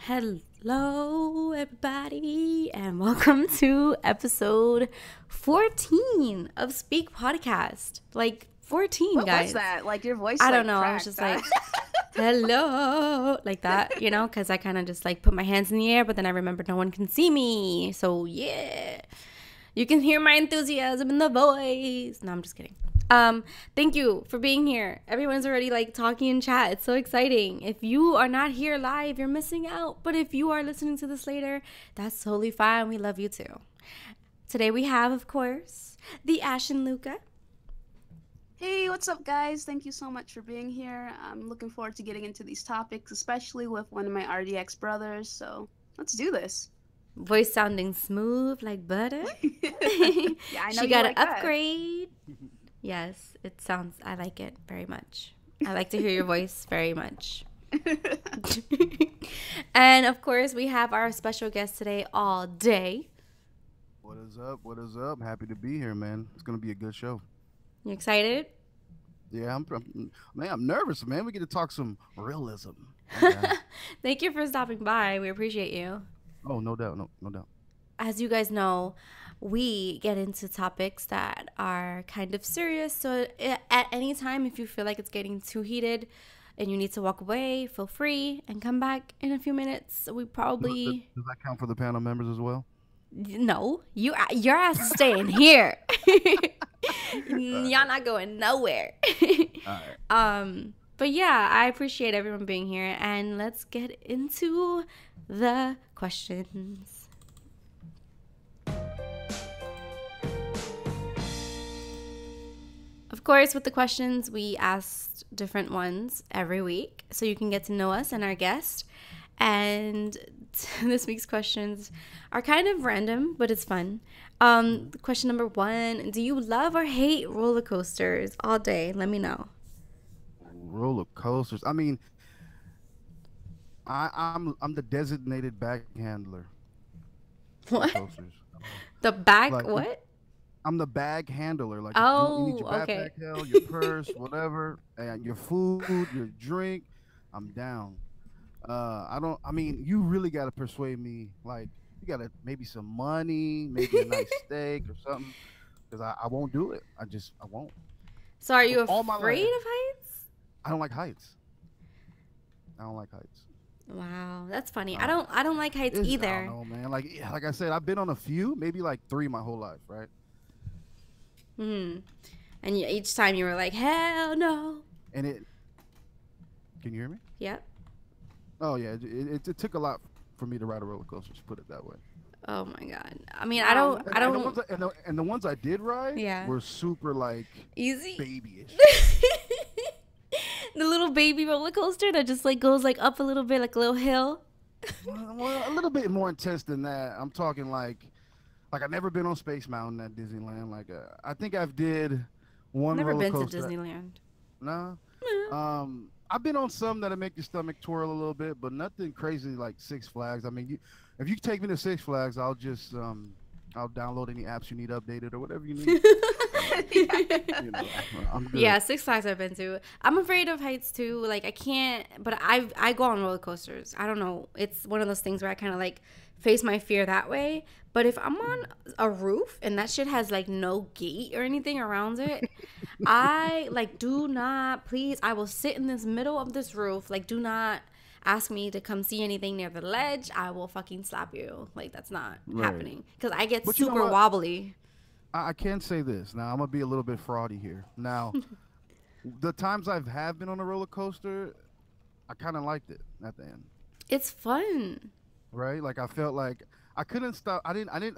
Hello, everybody, and welcome to episode 14 of Speak Podcast. Like 14, what guys. What was that? Like your voice? I don't know. I was just like, hello, like that, you know, because I kind of just like put my hands in the air, but then I remembered no one can see me. So yeah, you can hear my enthusiasm in the voice. No, I'm just kidding. Thank you for being here. Everyone's already like talking in chat. It's so exciting. If you are not here live, you're missing out. But if you are listening to this later, that's totally fine. We love you too. Today we have, of course, TheAshenLuca. Hey, what's up, guys? Thank you so much for being here. I'm looking forward to getting into these topics, especially with one of my RDX brothers. So let's do this. Voice sounding smooth like butter. Yeah, I know She got like an upgrade. Yes, it sounds, I like it very much. I like to hear your voice very much. And of course, we have our special guest today, AllDay. What is up? What is up? Happy to be here, man. It's gonna be a good show. You excited? Yeah, I'm nervous, man. We get to talk some realism. Okay. Thank you for stopping by. We appreciate you. Oh, no doubt, no doubt. As you guys know, we get into topics that are kind of serious. So at any time, if you feel like it's getting too heated and you need to walk away, feel free and come back in a few minutes. We probably... Does that count for the panel members as well? No, your ass is staying here. Y'all not going nowhere. All right. But yeah, I appreciate everyone being here, and let's get into the questions. Of course, with the questions, we asked different ones every week, so you can get to know us and our guest. And this week's questions are kind of random, but it's fun. Question number 1: do you love or hate roller coasters? AllDay, let me know. Roller coasters. I mean, I'm the designated bag handler. What? The bag? Like, what? I'm the bag handler. Like, oh, you need your okay. backpack held, your purse, whatever, and your food, your drink. I'm down. I mean, you really got to persuade me. Like, you got to maybe some money, maybe a nice steak or something, because I won't do it. I won't. So are you afraid of heights? I don't like heights. I don't like heights. Wow, that's funny. I don't like heights either. I don't know, man. Like I said, I've been on a few, maybe like 3 my whole life, right? And each time you were like, hell no. And it. Can you hear me? Yep. Oh yeah, it took a lot for me to ride a roller coaster. Just put it that way. Oh my god. I mean, I don't. And the ones I did ride, were super like easy, babyish. The little baby roller coaster that just like goes like up a little bit, like a little hill. Well, a little bit more intense than that. I'm talking like I've never been on Space Mountain at Disneyland. Like I think I've did one never roller been to coaster. Disneyland. No. I've been on some that'll make your stomach twirl a little bit, but nothing crazy like Six Flags. I mean, if you take me to Six Flags, I'll just I'll download any apps you need updated or whatever you need. You know, I'm good. Yeah, Six Flags I've been to. I'm afraid of heights too. Like I can't, but I go on roller coasters. I don't know. It's one of those things where I kind of like face my fear that way. But if I'm on a roof and that shit has like no gate or anything around it, I like do not, please, I will sit in this middle of this roof. Like do not ask me to come see anything near the ledge. I will fucking slap you. Like that's not happening because I get super wobbly. I can say this. Now I'm gonna be a little bit fraudy here. Now, the times I have been on a roller coaster, I kind of liked it at the end. It's fun. Right? Like I felt like I couldn't stop. I didn't like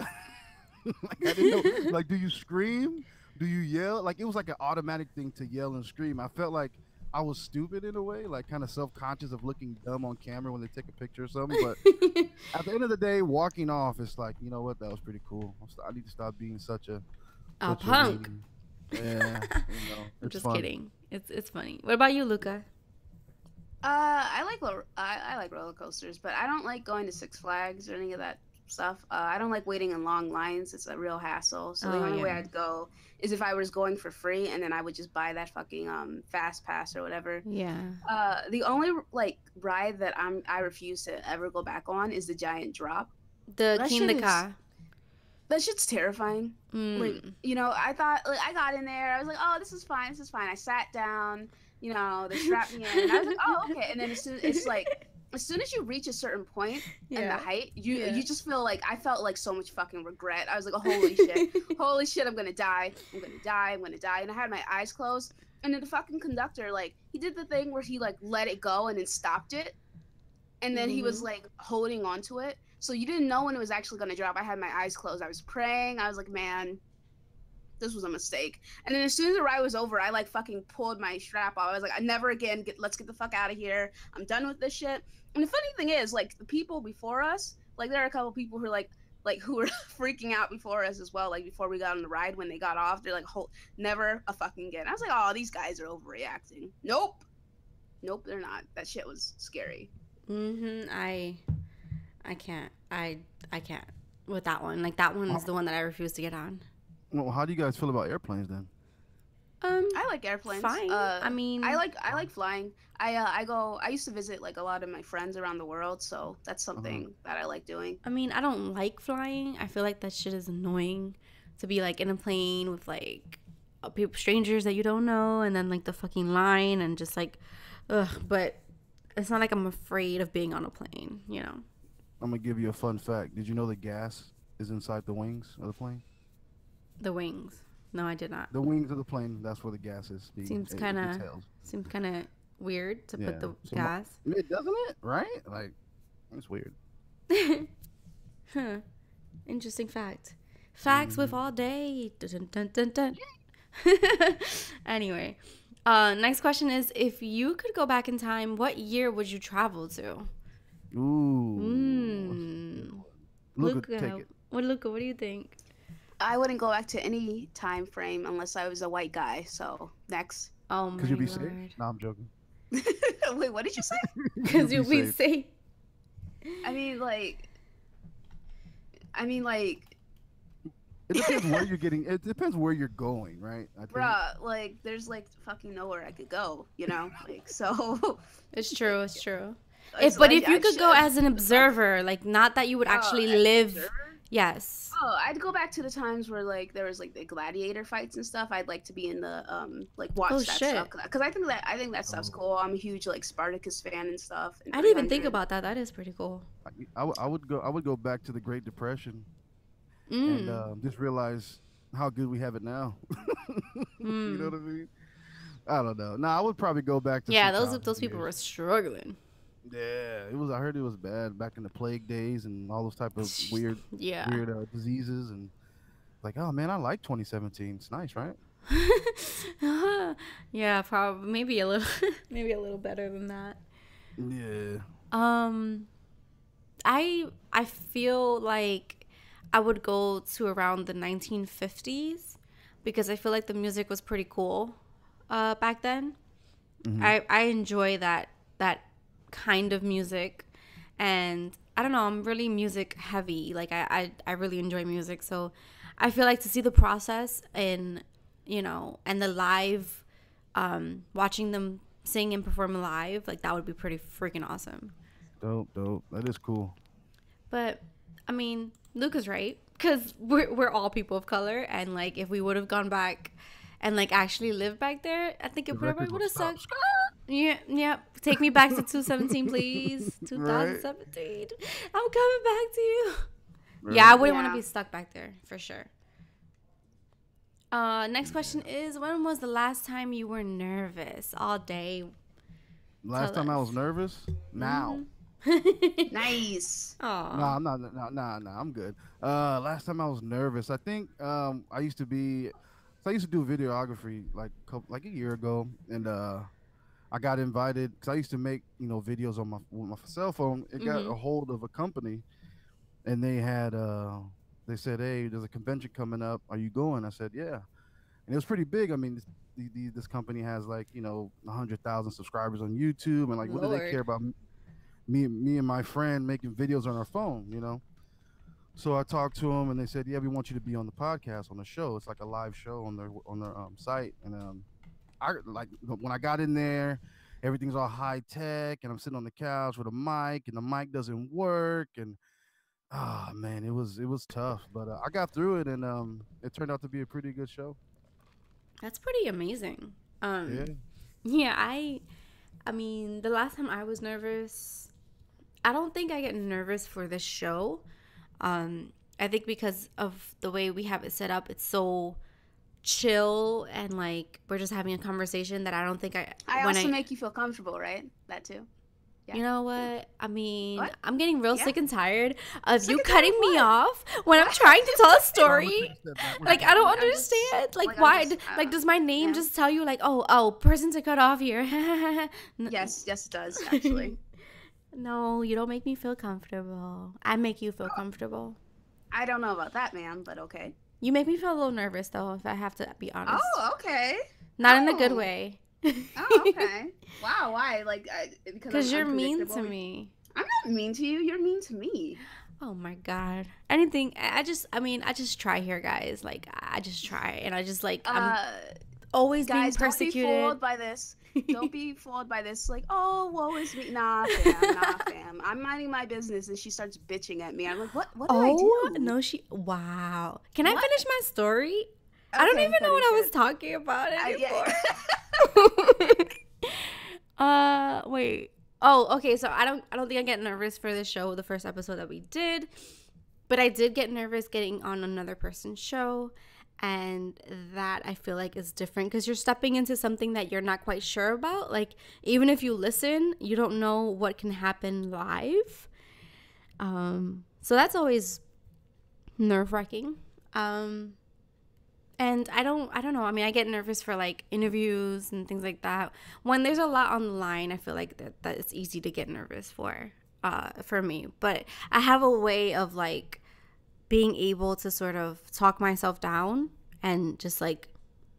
I didn't know. Like, do you scream? Do you yell? Like it was like an automatic thing to yell and scream. I felt like I was stupid in a way, like kind of self-conscious of looking dumb on camera when they take a picture or something. But at the end of the day, walking off, it's like, you know what? That was pretty cool. I need to stop being such a punk. Yeah, I'm just kidding. It's funny. What about you, Luca? I like roller coasters, but I don't like going to Six Flags or any of that stuff. I don't like waiting in long lines. It's a real hassle. So the only way I'd go is if I was going for free, and then I would just buy that fucking fast pass or whatever. Yeah. The only like ride that I refuse to ever go back on is the giant drop. The King the Ka. That shit's terrifying. Like, you know, I thought, like, I got in there. I was like, oh, this is fine. This is fine. I sat down. You know, they strapped me in. And I was like, oh, okay. And then as soon as you reach a certain point in the height, you just feel like, I felt like so much fucking regret. I was like, oh, holy shit. Holy shit, I'm gonna die. I'm gonna die. I'm gonna die. And I had my eyes closed. And then the fucking conductor, like, he did the thing where he, like, let it go and then stopped it. And then he was, like, holding onto it. So you didn't know when it was actually going to drop. I had my eyes closed. I was praying. I was like, man, this was a mistake. And then as soon as the ride was over, I, like, fucking pulled my strap off. I was like, I never again. Let's get the fuck out of here. I'm done with this shit. And the funny thing is, like, the people before us, like, there are a couple people who are, like who were freaking out before us as well. Like, before we got on the ride, when they got off, they're like, never a fucking again. I was like, oh, these guys are overreacting. Nope, they're not. That shit was scary. I can't. I can't with that one. Like, that one is the one that I refuse to get on. Well, how do you guys feel about airplanes then? I like airplanes. Fine. I mean, I like flying. I used to visit like a lot of my friends around the world, so that's something that I like doing. I mean, I don't like flying. I feel like that shit is annoying, to be like in a plane with like people, strangers that you don't know, and then like the fucking line and just like, ugh. But it's not like I'm afraid of being on a plane, you know. I'm gonna give you a fun fact. Did you know the gas is inside the wings of the plane? The wings? No, I did not. The wings of the plane. That's where the gas is. Seems kind of weird to put the gas. It doesn't it? Right? Like, it's weird. Huh. Interesting fact. Facts with AllDay. Dun, dun, dun, dun. Anyway, next question is: if you could go back in time, what year would you travel to? Ooh. Luca, take it. Luca, what do you think? I wouldn't go back to any time frame unless I was a white guy. So next. Oh my God. Because you'd be safe? No, I'm joking. Wait, what did you say? Because you'll be safe. I mean, like. It depends where you're getting. It depends where you're going, right? Bruh, like, there's like fucking nowhere I could go, you know? Like, so. It's true. It's true. If you could go as an observer, like, not that you would actually live. Yes. Oh, I'd go back to the times where like there was like the gladiator fights and stuff. I'd like to be in the like watch that stuff because I think that stuff's cool. I'm a huge like Spartacus fan and stuff. I didn't even think about that. That is pretty cool. I would go back to the Great Depression and just realize how good we have it now. You know what I mean? I don't know. No, I would probably go back to those people were struggling. Yeah, I heard it was bad back in the plague days and all those type of weird diseases, and like, oh man, I like 2017. It's nice, right? Yeah, probably maybe a little better than that. Yeah. I feel like I would go to around the 1950s because I feel like the music was pretty cool back then. I enjoy that kind of music, and I don't know, I'm really music heavy. Like I really enjoy music, so I feel like to see the process and and the live watching them sing and perform live, like that would be pretty freaking awesome. Dope. That is cool. But I mean, Luca's right, because we're all people of color, and like if we would have gone back and like actually lived back there, I think it probably would have sucked. Yeah. Take me back to 2017, please. 2017. Right. I'm coming back to you. Right. Yeah, I wouldn't want to be stuck back there for sure. Next question is: when was the last time you were nervous? AllDay. Last time I was nervous? Now. Nice. Oh. No, I'm not. No, I'm good. Last time I was nervous, I think I used to do videography like a year ago, and I got invited because I used to make videos on my cell phone. It got a hold of a company, and they said, hey, there's a convention coming up. Are you going? I said, yeah. And it was pretty big. I mean, this company has 100,000 subscribers on YouTube, and what do they care about me and my friend making videos on our phone, So I talked to them, and they said, "Yeah, we want you to be on the podcast, on the show. It's like a live show on their site." And I like when I got in there, everything's all high tech, and I'm sitting on the couch with a mic, and the mic doesn't work, and ah man, it was tough, but I got through it, and it turned out to be a pretty good show. That's pretty amazing. Yeah. Yeah, I mean, the last time I was nervous, I don't think I get nervous for this show. I think because of the way we have it set up, it's so chill and like we're just having a conversation that I don't think I also make you feel comfortable, right? That too. Yeah. You know what? I mean, What? I'm getting real sick and tired of Sick you and cutting tired of me what? off when I'm trying to tell a story. Like, I don't I'm just- understand. Like, like, I'm why? just- Like, does my name yeah. just tell you, like, oh, person to cut off here? Yes, it does actually. No, you don't make me feel comfortable. I make you feel comfortable. I don't know about that, man, but okay. You make me feel a little nervous, though, if I have to be honest. Oh, okay. Not in a good oh. way. Oh, okay. Wow, why? Like, Because I'm you're mean to unpredictable? me. I'm not mean to you. You're mean to me. Oh my God. Anything. I just try here, guys. Like, I just try. And I just, like, I'm always Guys, being don't be persecuted. fooled by this. Don't be fooled by this. Like, oh, woe is me. Nah, fam. I'm minding my business, and she starts bitching at me. I'm like, what did I do? No, wow. Can I What? finish my story? I don't Okay, even know what I finish was it. talking about anymore. Yeah. Wait. Oh, okay. So I don't think I get nervous for the show, the first episode that we did, but I did get nervous getting on another person's show, and that I feel like is different because you're stepping into something that you're not quite sure about. Like, even if you listen, you don't know what can happen live. So that's always nerve-wracking. And I don't know. I mean, I get nervous for like interviews and things like that. When there's a lot on the line, I feel like that it's easy to get nervous for me. But I have a way of like being able to sort of talk myself down and just like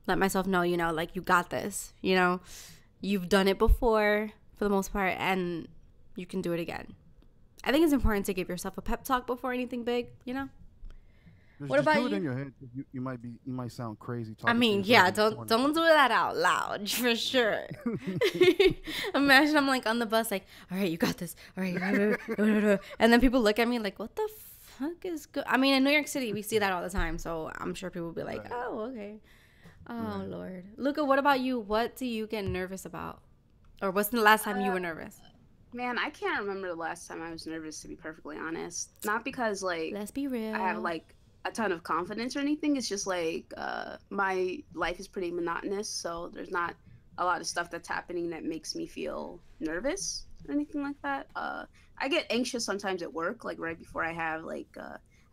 let myself know, like you got this, you've done it before for the most part and you can do it again. I think it's important to give yourself a pep talk before anything big, What about do it you? in your head. You might sound crazy. I mean, yeah, don't do that out loud for sure. Imagine I'm like on the bus, like, all right, you got this. All right, and then people look at me like, what the fuck is good? I mean, in New York City, we see that all the time, so I'm sure people will be like, Right. oh, okay. Oh, Right. Lord. Luca, what about you? What do you get nervous about? Or what's the last time you were nervous? Man, I can't remember the last time I was nervous, to be perfectly honest. Not because, like, Let's be real. I have, like, a ton of confidence or anything. It's just, like, my life is pretty monotonous, so there's not a lot of stuff that's happening that makes me feel nervous or anything like that. I get anxious sometimes at work, like, right before I have, like,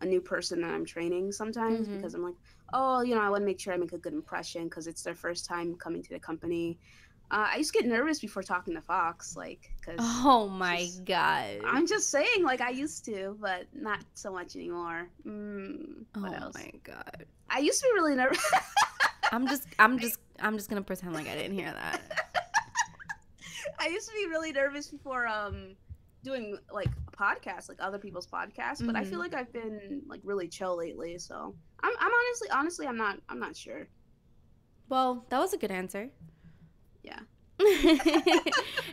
a new person that I'm training sometimes because I'm like, oh, I want to make sure I make a good impression because it's their first time coming to the company. I used to get nervous before talking to Fox, like, because Oh, my God. I'm just saying, like, I used to, but not so much anymore. What Oh, else? my God. I used to be really nervous. I'm just gonna pretend like I didn't hear that. I used to be really nervous before doing like a podcast, like other people's podcasts, but I feel like I've been like really chill lately. So I'm honestly I'm not sure. Well, that was a good answer. Yeah.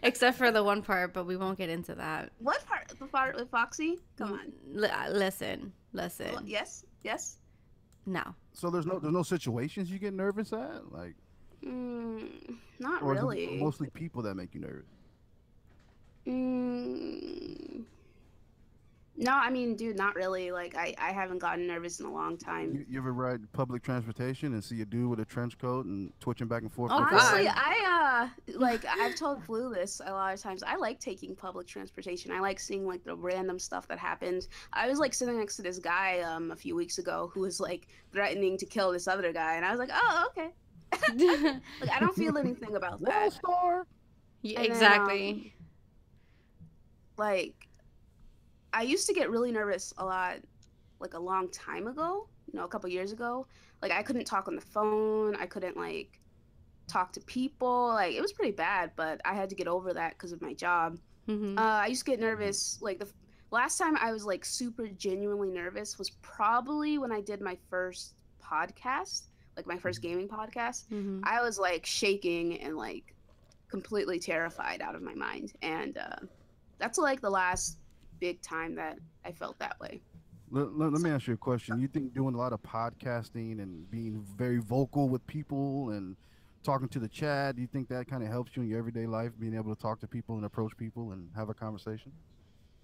Except for the one part, but we won't get into that. What part? The part with Foxy? Come on. Listen. Yes. No. So there's no situations you get nervous at, like, Not or is really. it mostly people that make you nervous? No, I mean, dude, not really. Like, I haven't gotten nervous in a long time. You ever ride public transportation and see a dude with a trench coat and twitching back and forth? Oh, with God. Honestly, I've told Blue this a lot of times. I like taking public transportation. I like seeing like the random stuff that happens. I was like sitting next to this guy a few weeks ago who was like threatening to kill this other guy, and I was like, oh, okay. Like, I don't feel anything about Wall that. star. Yeah, And then, exactly. Like, I used to get really nervous a lot, like a long time ago, a couple years ago. Like, I couldn't talk on the phone. I couldn't like talk to people. Like, it was pretty bad, but I had to get over that because of my job. I used to get nervous. Like, last time I was like super genuinely nervous was probably when I did my first podcast, like my first gaming podcast. Mm-hmm. I was like shaking and like completely terrified out of my mind. And that's like the last big time that I felt that way. Let me ask you a question. You think doing a lot of podcasting and being very vocal with people and talking to the chat, do you think that kind of helps you in your everyday life, being able to talk to people and approach people and have a conversation?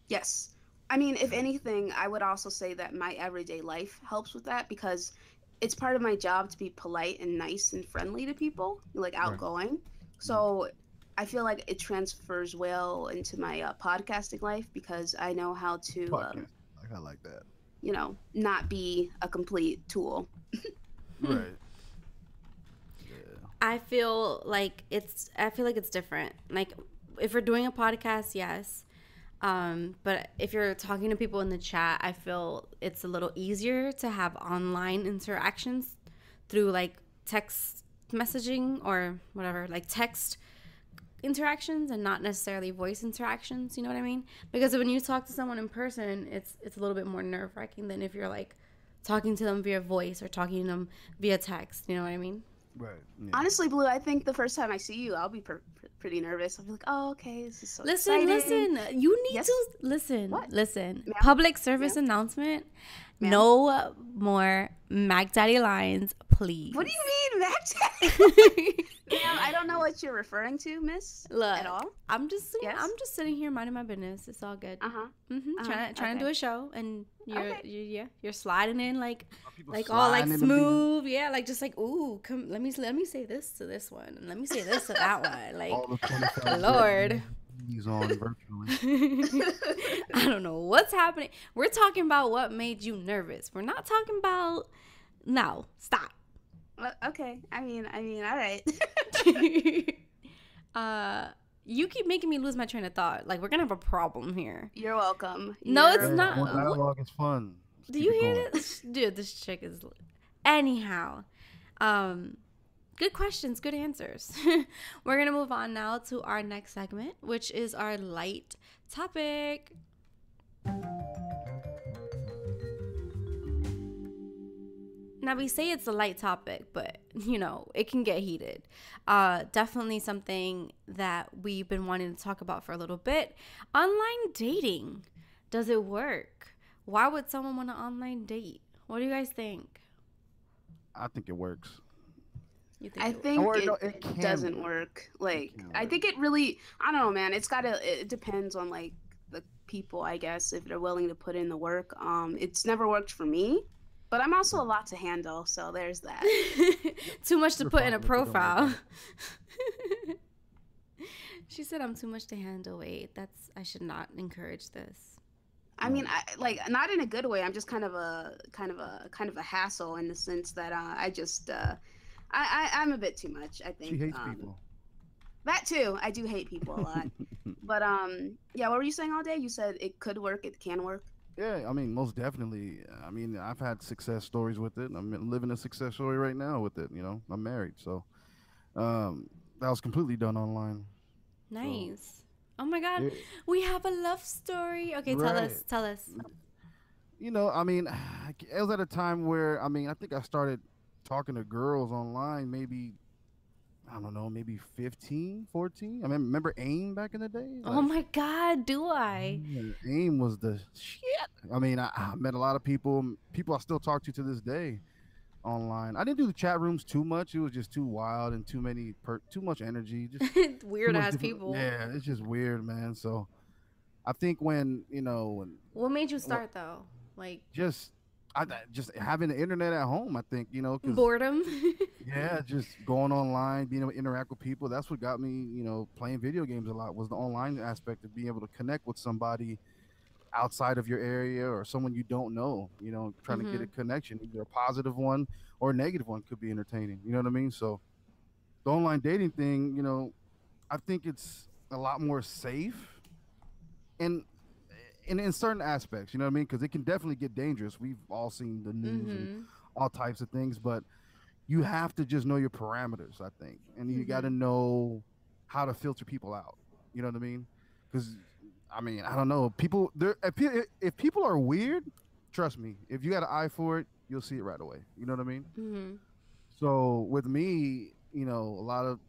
Yes. I mean, if anything, I would also say that my everyday life helps with that because it's part of my job to be polite and nice and friendly to people, like Right. outgoing. So I feel like it transfers well into my podcasting life because I know how to, Podcast. Like I like that. not be a complete tool. Right. Yeah. I feel like it's different. Like if we're doing a podcast, yes. But if you're talking to people in the chat, I feel it's a little easier to have online interactions through like text messaging or whatever, like text interactions and not necessarily voice interactions, you know what I mean? Because when you talk to someone in person, it's a little bit more nerve-wracking than if you're like talking to them via voice or talking to them via text, you know what I mean? Right. Yeah. Honestly, Blue, I think the first time I see you, I'll be pretty nervous. I'll be like, oh, okay, this is so exciting. Listen, you need Yes? to listen. What? Listen. Ma'am? Public service Ma'am? announcement. Ma'am? No more Mac Daddy lines, please. What do you mean, Max? Ma'am, I don't know what you're referring to, miss. Look, At all? I'm just Yes? sitting here minding my business. It's all good. Uh-huh. Trying to okay. do a show, and Okay. you're sliding in like People all like sliding in the smooth, yeah, like just like ooh, come let me say this to this one, and let me say this to that one, like all the 25 Lord. He's on virtually. I don't know what's happening. We're talking about what made you nervous. We're not talking about no. Stop. Okay. I mean, all right. You keep making me lose my train of thought. Like we're gonna have a problem here. You're welcome. No, You're it's not. More welcome. dialogue is fun. Let's Do keep you it hear going. this? Dude, this chick is. Anyhow, good questions, good answers. We're going to move on now to our next segment, which is our light topic. Now, we say it's a light topic, but, it can get heated. Definitely something that we've been wanting to talk about for a little bit. Online dating. Does it work? Why would someone want to online date? What do you guys think? I think it works. You I it think Or it, no, it can doesn't work. Like, can I work. think it really, I don't know, man. It depends on like the people, I guess, if they're willing to put in the work. It's never worked for me, but I'm also a lot to handle, so there's that. Too much to You're put in a fine with it, don't worry profile. She said I'm too much to handle. Wait, I should not encourage this. I mean, I like not in a good way. I'm just kind of a hassle in the sense that I just I'm a bit too much, I think. She hates people. That too. I do hate people a lot. But yeah, what were you saying all day? You said it could work, it can work. Yeah, I mean, most definitely. I mean, I've had success stories with it. I'm living a success story right now with it. I'm married, so that was completely done online. Nice. Oh my God, Yeah. we have a love story. Okay, Right. tell us. I mean, it was at a time where I think I started talking to girls online maybe, I don't know, maybe 15, 14. I mean, remember AIM back in the day? Oh my God, do I? Yeah, AIM was the shit. I mean, I met a lot of people I still talk to this day online. I didn't do the chat rooms too much. It was just too wild and too much energy. Just Weird too much ass different- people. Yeah, it's just weird, man. So I think when What made you start though? Like just just having the internet at home, I think, 'cause boredom? yeah, just going online, being able to interact with people. That's what got me, playing video games a lot, was the online aspect of being able to connect with somebody outside of your area or someone you don't know, trying to get a connection, either a positive one or a negative one could be entertaining. You know what I mean? So the online dating thing, I think it's a lot more safe and in certain aspects, you know what I mean? Because it can definitely get dangerous. We've all seen the news and all types of things, but you have to just know your parameters, I think. And you got to know how to filter people out. You know what I mean? Because I mean, I don't know. People, if people are weird, trust me. If you got an eye for it, you'll see it right away. You know what I mean? Mm-hmm. So with me, a lot of,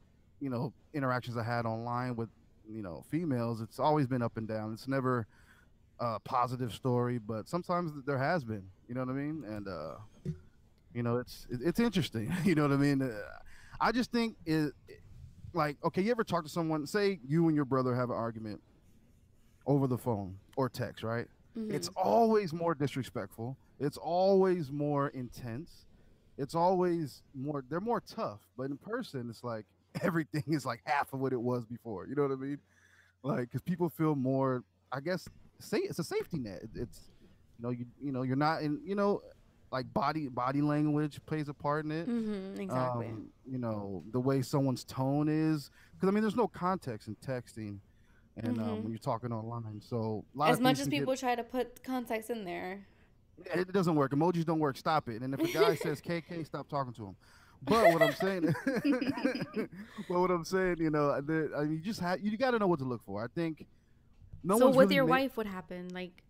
interactions I had online with, females, it's always been up and down. It's never a positive story, but sometimes there has been. You know what I mean? And it's interesting. You know what I mean? I just think like, okay, you ever talk to someone? Say you and your brother have an argument over the phone or text, right? Mm-hmm. It's always more disrespectful. It's always more intense. It's always more. They're more tough, but in person, it's like everything is like half of what it was before. You know what I mean? Like, because people feel more. I guess say it's a safety net. It's you're not in like body language plays a part in it. Mm-hmm. Exactly. The way someone's tone is, because I mean, there's no context in texting and when you're talking online. So a lot as of much as people try to put context in there, it doesn't work. Emojis don't work. Stop it. And if a guy says KK, stop talking to him. But what I'm saying, I mean, you got to know what to look for. I think no so one's with really your wife, what happened? Like,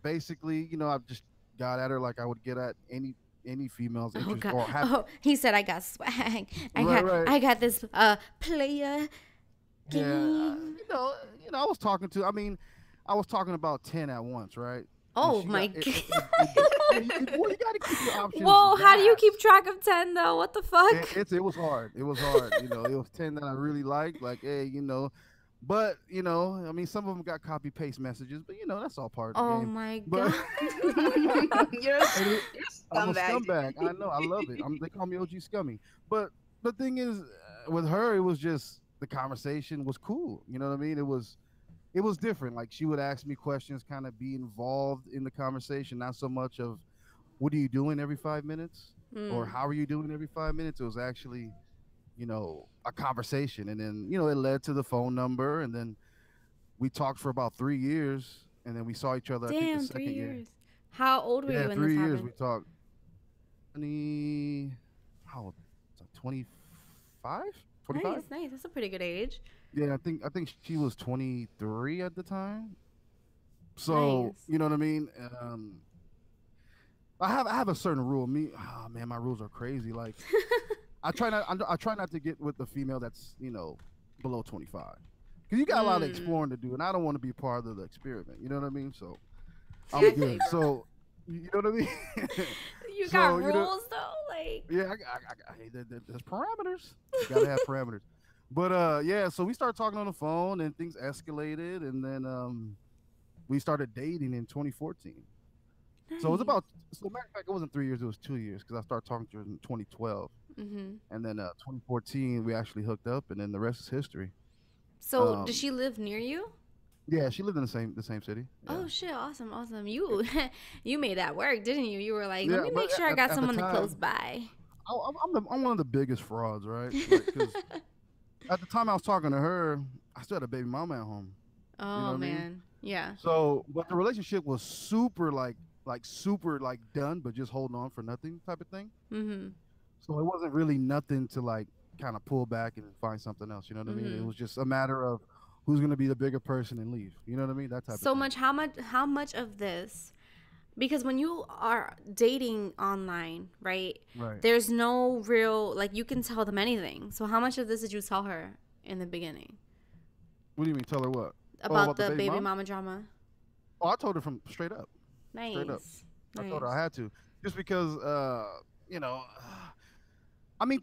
basically, I've just got at her like I would get at any female's interest. God. Or have, He said I got swag. Right. I got this player game. Yeah, I was talking to. I mean, I was talking about 10 at once, right? Oh my God. You gotta keep your options. Whoa, how do you vast. keep track of 10 though? What the fuck? It was hard. It was hard. It was 10 that I really liked. Like, hey, but I mean, some of them got copy paste messages, but that's all part of the Oh game. my But God. You're a I'm a scumbag. scumbag. I know. I love it. They call me OG Scummy. But the thing is, with her, it was just the conversation was cool. You know what I mean? It was different. Like, she would ask me questions, kind of be involved in the conversation, not so much of what are you doing every 5 minutes or how are you doing every 5 minutes. It was actually, a conversation, and then it led to the phone number, and then we talked for about 3 years, and then we saw each other. Damn, I think the 3 second years. year. How old were you Yeah, when 3 this years happened? we talked. 20, how old? 25? 25? Nice. That's a pretty good age. Yeah, I think she was 23 at the time. So Nice. you know what I mean. I have a certain rule. Oh man, my rules are crazy. Like, I try not to get with the female that's below 25, because you got a lot of exploring to do, and I don't want to be part of the experiment. You know what I mean? So I'm good. So you know what I mean? You got rules though, like. Yeah, there's parameters. You gotta have parameters. But yeah, so we started talking on the phone, and things escalated, and then we started dating in 2014. Nice. So matter of fact, it wasn't 3 years; it was 2 years, because I started talking to her in 2012, and then 2014 we actually hooked up, and then the rest is history. So does she live near you? Yeah, she lived in the same city. Yeah. Oh shit! Awesome. You you made that work, didn't you? You were like, Yeah, let me make but sure I got at the someone time, close by. I'm one of the biggest frauds, right? Like, 'cause at the time I was talking to her, I still had a baby mama at home. Oh, you know what I man. mean? Yeah. So, but the relationship was super super done, but just holding on for nothing type of thing. Mm-hmm. So it wasn't really nothing to like kind of pull back and find something else. You know what I mean? It was just a matter of who's going to be the bigger person and leave. You know what I mean? That type of thing. How much of this, because when you are dating online, right? There's no real, like, you can tell them anything. So how much of this did you tell her in the beginning? What do you mean? Tell her what? About the baby mama drama? Oh, I told her from straight up. Nice. Straight up. I told her I had to, just because, I mean,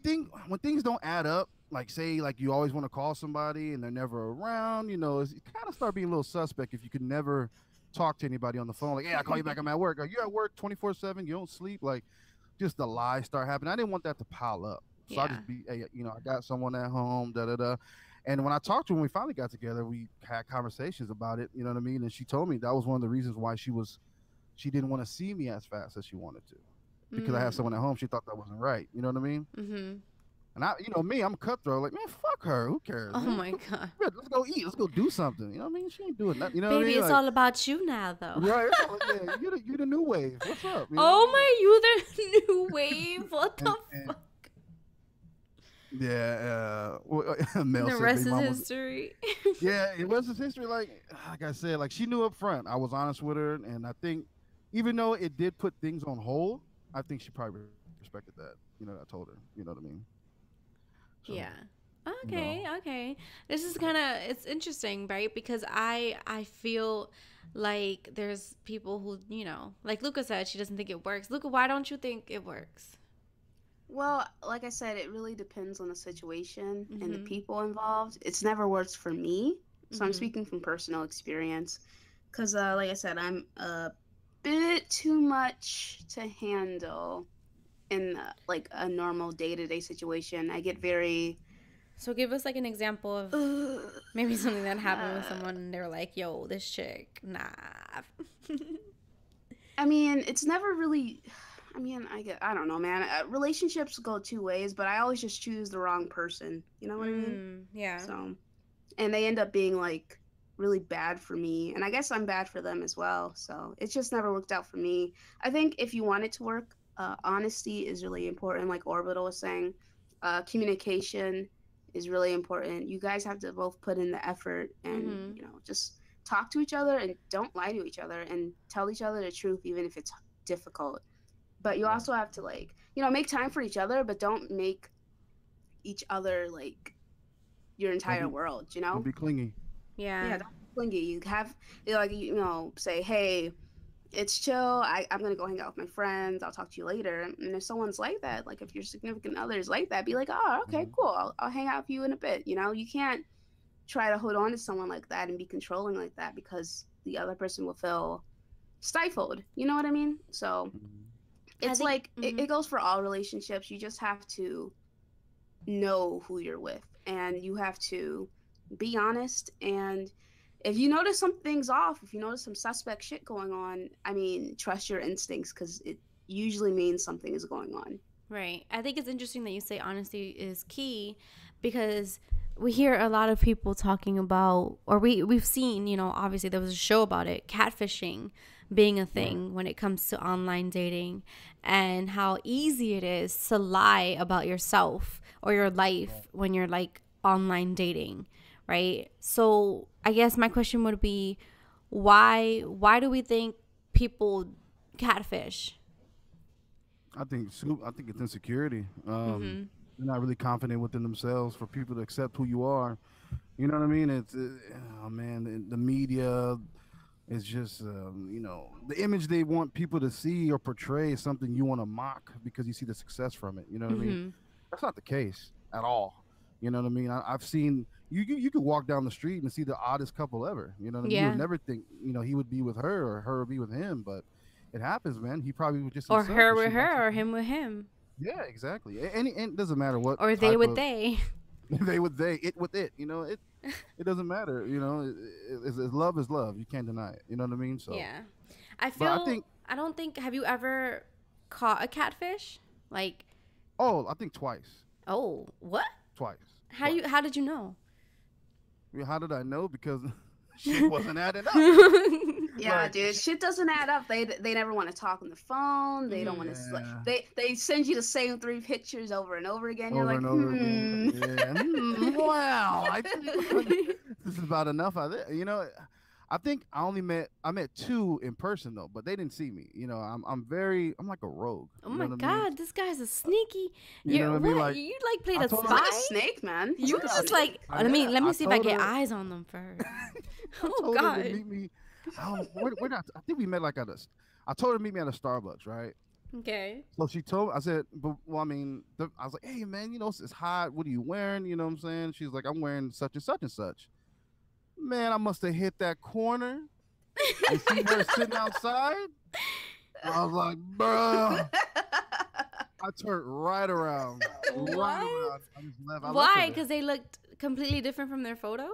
when things don't add up, like, say, like, you always want to call somebody and they're never around, it kind of start being a little suspect if you could never talk to anybody on the phone. Like, hey, I call you back, I'm at work. Are you at work 24/7? You don't sleep? Like, just the lies start happening. I didn't want that to pile up. So I just be, hey, I got someone at home, da-da-da. And when I talked to her, when we finally got together, we had conversations about it, you know what I mean? And she told me that was one of the reasons why she didn't want to see me as fast as she wanted to. Because I had someone at home, she thought that wasn't right. You know what I mean? Mm-hmm. And me, I'm cutthroat. Like, man, fuck her. Who cares? Oh, man? my God. Let's go eat. Let's go do something. You know what I mean? She ain't doing nothing. You know Baby, what I mean? it's all about you now, though. Right. Yeah, you the new wave. What's up? Oh, my, you the new wave. What the fuck? Yeah, Mel The said rest Big is Mom was. history. Yeah, it was his history. Like I said, like she knew up front. I was honest with her, and I think even though it did put things on hold, I think she probably respected that. You know, I told her. You know what I mean? So Yeah. you know, Okay, okay. This is kind of it's interesting, right? Because I feel like there's people who, like Luca said, she doesn't think it works. Luca, why don't you think it works? Well, like I said, it really depends on the situation and the Mhm. people involved. It's never worked for me, so I'm Mhm. speaking from personal experience. Because, like I said, I'm a bit too much to handle in like a normal day-to-day situation. I get very So give us like an example of uh, maybe something that happened with someone and they were like, "Yo, this chick, nah." I mean, it's never really. I mean, I don't know, man. Relationships go two ways, but I always just choose the wrong person. You know what I mean? Yeah. So, and they end up being like really bad for me, and I guess I'm bad for them as well. So it's just never worked out for me. I think if you want it to work, honesty is really important. Like Orbital was saying, communication is really important. You guys have to both put in the effort and Mhm. just talk to each other and don't lie to each other and tell each other the truth even if it's difficult. But you right. also have to like make time for each other, but don't make each other like your Don't entire be world. don't be clingy. Yeah, Yeah. don't be clingy. You have like say, hey, it's chill. I'm gonna go hang out with my friends. I'll talk to you later. And if someone's like that, like if your significant other is like that, be like, oh, okay, Hmm. cool. I'll hang out with you in a bit. You can't try to hold on to someone like that and be controlling like that because the other person will feel stifled. You know what I mean? So Hmm. I it's think like it goes for all relationships. You just have to know who you're with and you have to be honest. And if you notice something's off, if you notice some suspect shit going on, I mean, trust your instincts because it usually means something is going on. right. I think it's interesting that you say honesty is key because we hear a lot of people talking about, or we've seen, obviously there was a show about it, catfishing being a Right. thing when it comes to online dating and how easy it is to lie about yourself or your life when you're like online dating, right? So I guess my question would be why do we think people catfish? I think it's insecurity. Mhm. They're not really confident within themselves for people to accept who you are. You know what I mean? It's oh man, the media is just the image they want people to see or portray is something you want to mock because you see the success from it. You know what I mean? Mhm. That's not the case at all. You know what I mean? I've seen you could walk down the street and see the oddest couple ever. You know what I mean? You would Yeah. never think he would be with her or her would be with him, but it happens, man. He probably was just Or himself, her and she with likes her or him. him with him. Yeah, exactly. And it doesn't matter what Or they type with of they. they would they it with it. It doesn't matter. Love is love. You can't deny it. You know what I mean? So, Yeah. but I think I don't think, have you ever caught a catfish? Like, I think twice, oh, what? twice, twice. How did you know? Yeah, how did I know? Because shit wasn't adding up. Yeah, Like dude, shit doesn't add up. They never want to talk on the phone. They don't want to like yeah, they send you the same three pictures over and over again. You're over like, and over again. Yeah. Wow. I think this is about enough. I think I met two in person though, but they didn't see me. I'm like a rogue. Oh You know my what I mean? God, this guy's a sneaky. You know You're what I mean? what? Like You like played I a told he's her, like a spy? snake, man. He's You like a just snake. like let me I see if I told get her eyes on them first. I Oh told her to God. meet me. I don't know. We're not. I think we met like I told her to meet me at a Starbucks, right? Okay. So she told. I said, but well, I mean, I was like, hey man, it's hot. What are you wearing? You know what I'm saying? She's like, I'm wearing such and such and such. Man, I must have hit that corner and seen her sitting outside. I was like, bruh. I turned right around, right What? around. I just left. I left her Why? there. Because they looked completely different from their photo?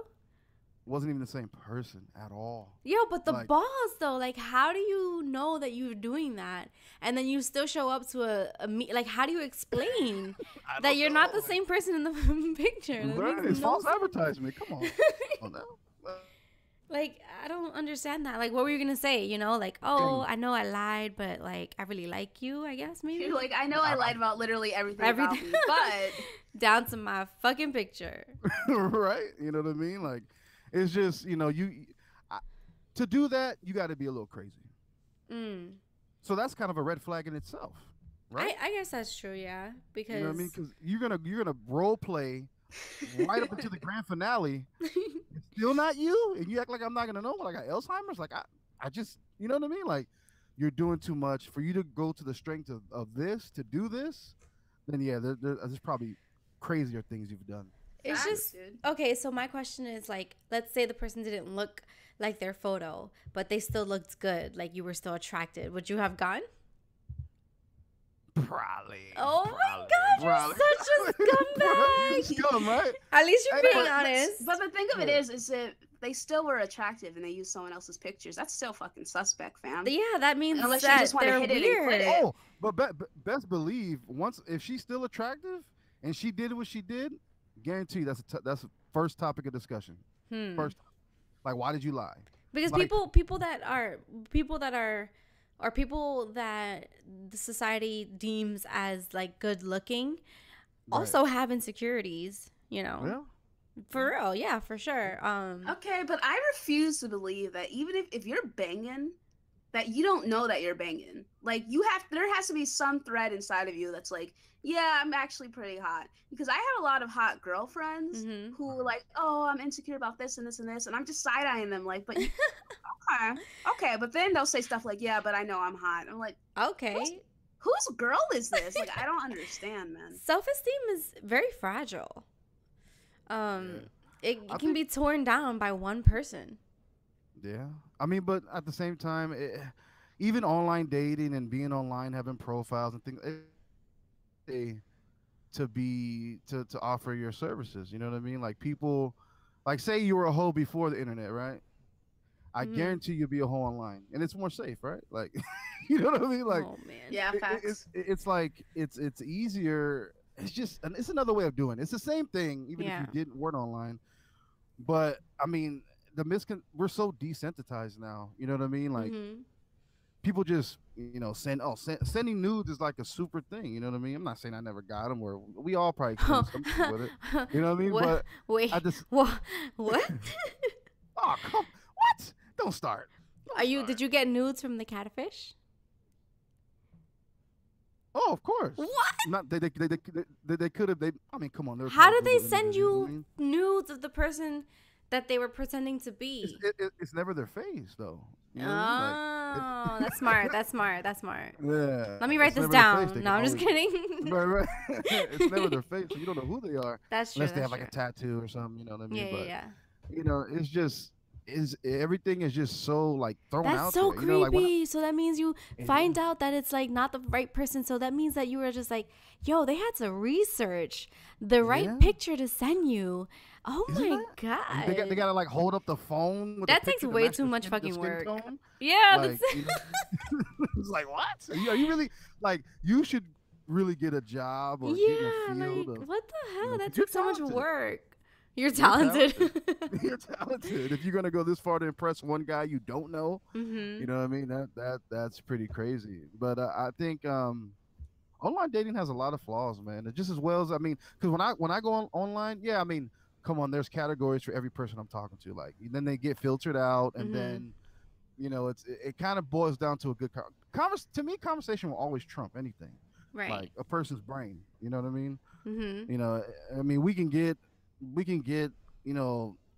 Wasn't even the same person at all. Yo, but the Like, balls though, like how do you know that you're doing that? And then you still show up to a meet, like how do you explain I that don't you're not know. the same person in the picture? That Right? makes It's no false sense. advertisement. Come on. Oh no. Like, I don't understand that. Like, what were you gonna say? You know, like, oh, I know I lied, but like, I really like you. I guess maybe. You're like, I know I lied about literally everything about me, but down to my fucking picture. Right? You know what I mean? Like, it's just to do that, you got to be a little crazy. So that's kind of a red flag in itself, right? I guess that's true, yeah. Because you know what I mean? Because you're gonna role play right up until the grand finale. It's still not you, and you act like I'm not gonna know. Like I got Alzheimer's. Like I just, you know what I mean? Like you're doing too much for you to go to the strength of this to do this. Then yeah, there's probably crazier things you've done. It's just okay. So my question is like, let's say the person didn't look like their photo, but they still looked good. Like you were still attracted. Would you have gone? Probably. Oh my God, you're such a scumbag. Scum, right? At least you're being honest. But the thing of it is that they still were attractive and they used someone else's pictures. That's still fucking suspect, fam. Yeah, that means unless that you just want to hit weird. it and Oh, but best believe if she's still attractive and she did what she did, guarantee that's a first topic of discussion. First, like why did you lie? Because like, people that the society deems as like good looking also have insecurities, you know. Yeah. For real, yeah, for sure. Okay, but I refuse to believe that even if you're banging, that you don't know that you're banging. Like there has to be some thread inside of you that's like, yeah, I'm actually pretty hot. Because I have a lot of hot girlfriends who are like, oh, I'm insecure about this and this and this, and I'm just side eyeing them like, but okay, but then they'll say stuff like, yeah, but I know I'm hot. I'm like, okay, whose girl is this? Like, I don't understand, man. Self-esteem is very fragile. It can be torn down by one person. Yeah, I mean, but at the same time, even online dating and being online, having profiles and things, to offer your services. You know what I mean? Like people, like say you were a hoe before the internet, right? I guarantee you'll be a hoe online, and it's more safe, right? Like, you know what I mean? Like, oh man, yeah, facts. It's like it's easier. It's another way of doing it. It's the same thing, even if you weren't online. But I mean, we're so desensitized now. You know what I mean? Like, people just, sending nudes is like a super thing. You know what I mean? I'm not saying I never got them, or we all probably experienced something with it. You know what I mean? What? Wait, what? Oh, what? Don't start. Did you get nudes from the catfish? Oh, of course. What? Not they could have. I mean, come on. How did they send you nudes of the person that they were pretending to be? It's never their face, though. You know that's smart. That's smart. Yeah. Let me write this down. No, I'm just kidding. Right. It's never their face, so you don't know who they are. That's true. Unless they have like a tattoo or something. You know what I mean? Yeah. You know, it's just. Everything is just so like thrown out. That's so there. creepy. You know, like, so that means you find out that it's like not the right person. So that means that you were just like, yo, they had to research the right picture to send you. Oh my God. They gotta like hold up the phone. With that takes way too much fucking work. Tone. Yeah. Like, it's like, what? Are you really like? You should really get a job or get in a field. Like, what the hell? That took so much work. You're talented. You're talented. If you're gonna go this far to impress one guy you don't know, you know what I mean? That's pretty crazy. But I think online dating has a lot of flaws, man. It's just as well as because when I go online, I mean, come on, there's categories for every person I'm talking to. Like then they get filtered out, and then it kind of boils down to a good to me. Conversation will always trump anything, right? Like a person's brain. You know what I mean? Mm-hmm. You know, I mean, we can get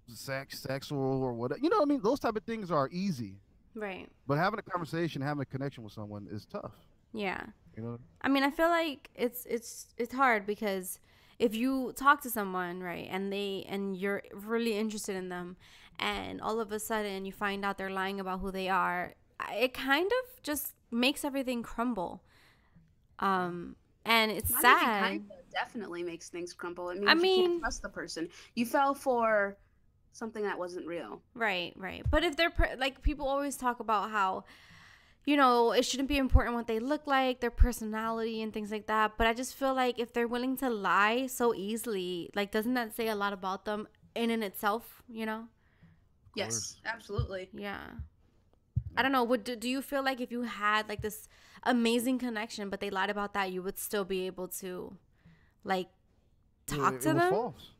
sexual or whatever. You know what I mean? Those type of things are easy. Right. But having a conversation, having a connection with someone is tough. Yeah. You know? I mean, I feel like it's hard because if you talk to someone, right, and you're really interested in them, and all of a sudden you find out they're lying about who they are, it kind of just makes everything crumble. And it's sad. Definitely makes things crumble. It means you can't trust the person. You fell for something that wasn't real. Right. But if they're like, people always talk about how, it shouldn't be important what they look like, their personality and things like that. But I just feel like if they're willing to lie so easily, like, doesn't that say a lot about them in itself, Yes, absolutely. Yeah. I don't know. Do you feel like if you had like this amazing connection, but they lied about that, you would still be able to, like, talk to It was them? false.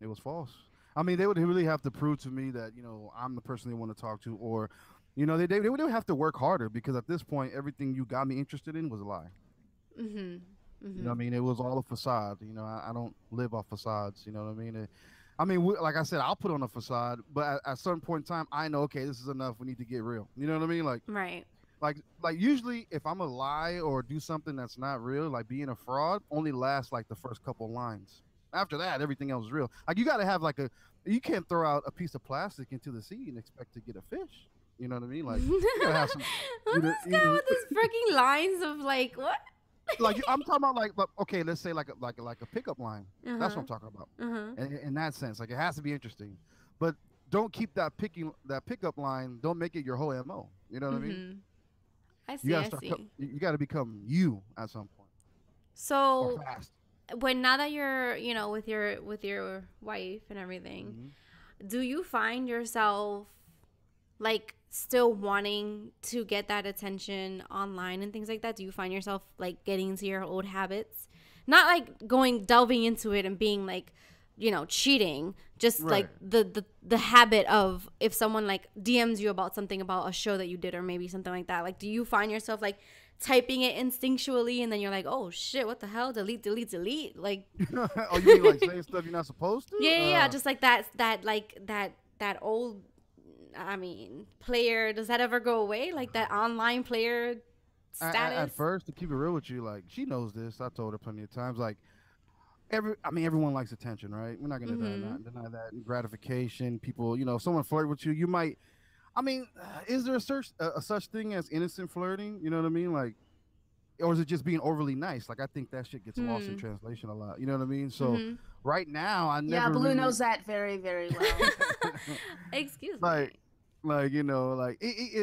It was false. I mean, they would really have to prove to me that I'm the person they want to talk to, or they would have to work harder, because at this point, everything you got me interested in was a lie. You know what I mean? It was all a facade. I don't live off facades. You know what I mean? Like I said, I'll put on a facade, but at a certain point in time, I know, okay, this is enough. We need to get real. You know what I mean? Right. Like usually, if I'm a lie or do something that's not real, like being a fraud, only lasts like the first couple lines. After that, everything else is real. Like, you got to have you can't throw out a piece of plastic into the sea and expect to get a fish. You know what I mean? Like, you gotta have some. Who's this guy with his freaking lines of like what? Like, I'm talking about like okay, let's say like a pickup line. That's what I'm talking about. In that sense, like, it has to be interesting, but don't keep that pickup line. Don't make it your whole MO. You know what I mean? I see. You got to become you at some point. So, or fast. when now that you're with your wife and everything, do you find yourself like still wanting to get that attention online and things like that? Do you find yourself like getting into your old habits? Not like delving into it and being like, cheating, just Right. like the habit of, if someone like DMs you about something, about a show that you did or maybe something like that, like, do you find yourself like typing it instinctually and then you're like, oh shit, what the hell, delete like Oh, you mean like saying stuff you're not supposed to? yeah, just like that old, player, does that ever go away? Like that online player status? At first, to keep it real with you, like, she knows this. I told her plenty of times. Like, everyone likes attention, right? We're not gonna deny that. Gratification, people. If someone flirt with you, you might. Is there a such thing as innocent flirting? You know what I mean? Like, or is it just being overly nice? Like, I think that shit gets lost in translation a lot. You know what I mean? So right now, I never. Yeah, Blue knows that very, very well. Excuse me.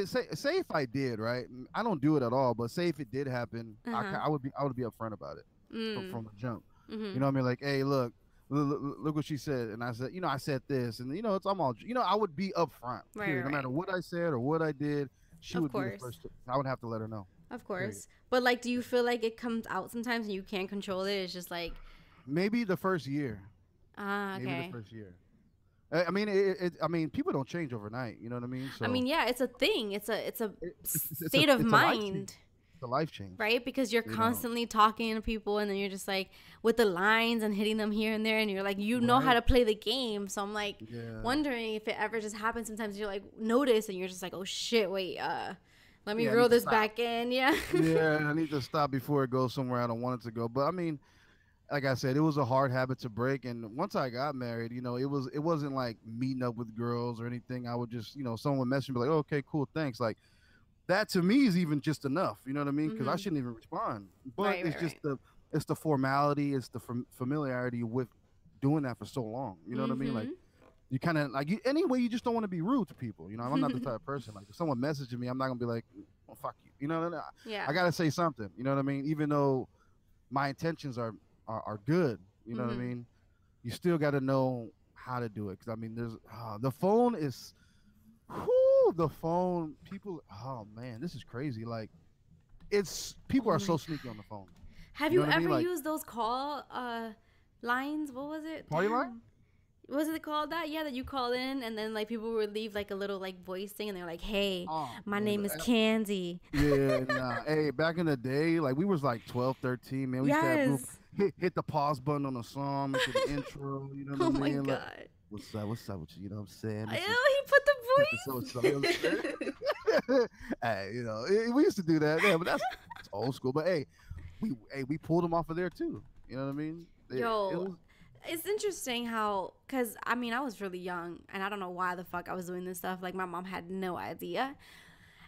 Say if I did, right? I don't do it at all, but say if it did happen, I would be upfront about it from the jump. You know what I mean? Like, hey, look what she said, and I said, I said this, and I'm all, I would be upfront. Right. No matter what I said or what I did, she would be the first. I would have to let her know. Of course, but like, do you feel like it comes out sometimes and you can't control it? It's just like maybe the first year. Okay. Maybe the first year. People don't change overnight. You know what I mean? So, yeah, it's a thing. It's a state of mind. It's a life change, right? Because you're constantly talking to people, and then you're just like with the lines and hitting them here and there, and you're like, know how to play the game. So I'm like wondering if it ever just happens. Sometimes you're like notice, and you're just like, oh shit, wait, let me reel this back in. Yeah. Yeah, I need to stop before it goes somewhere I don't want it to go. But like I said, it was a hard habit to break. And once I got married, it wasn't like meeting up with girls or anything. I would just, someone would message me like, oh, okay, cool, thanks. Like, that to me is even just enough. You know what I mean? Because I shouldn't even respond. But it's just it's the formality, it's the familiarity with doing that for so long. You know what I mean? Like, you kind of like anyway. You just don't want to be rude to people. I'm not the type of person. Like, if someone messages me, I'm not gonna be like, well, fuck you. You know? Yeah. I gotta say something. You know what I mean? Even though my intentions are good. You know what I mean? You still got to know how to do it. Because there's the phone is. The phone, people. Oh man, this is crazy. Like, people are so sneaky on the phone. Have you ever used those call lines? What was it? Party line? Was it called that? Yeah, that you call in and then like people would leave like a little like voice thing and they're like, "Hey, my name is Candy." Yeah, hey, back in the day, like we was like 12, 13, man. We used to have hit the pause button on a song, make the intro. You know what I mean? Oh my god. Like, what's up with you? You know what I'm saying? He put the voice. Hey, we used to do that. Yeah, but that's old school. But hey, we pulled them off of there too. You know what I mean? It's interesting how, because I was really young and I don't know why the fuck I was doing this stuff. Like, my mom had no idea.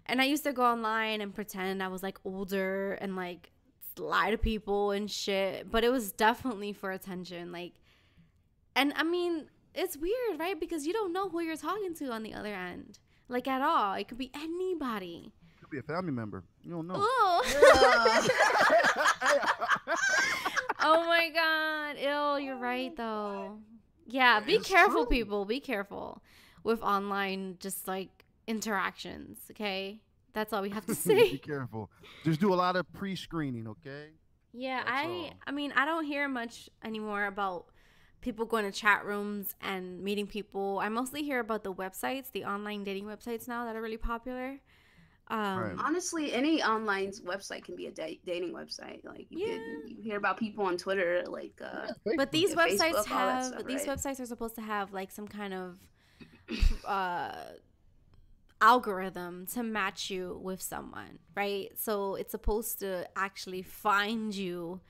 And I used to go online and pretend I was like older and like lie to people and shit. But it was definitely for attention. Like, and it's weird, right? Because you don't know who you're talking to on the other end. Like, at all. It could be anybody. It could be a family member. You don't know. Oh. Oh my god. Ew, you're right though. Yeah, be careful, people. Be careful. with online just like interactions. Okay, that's all we have to Be say. careful. Just do a lot of pre-screening, okay? Yeah, That's all. I mean, I don't hear much anymore about people going to chat rooms and meeting people. I mostly hear about the websites, the online dating websites now that are really popular. Right. Honestly, any online website can be a dating website. Like Yeah. you hear about people on Twitter, like Yeah, But Facebook. these Yeah, websites Facebook, all that have stuff, these right? websites are supposed to have like some kind of uh algorithm to match you with someone, right? So it's supposed to actually find you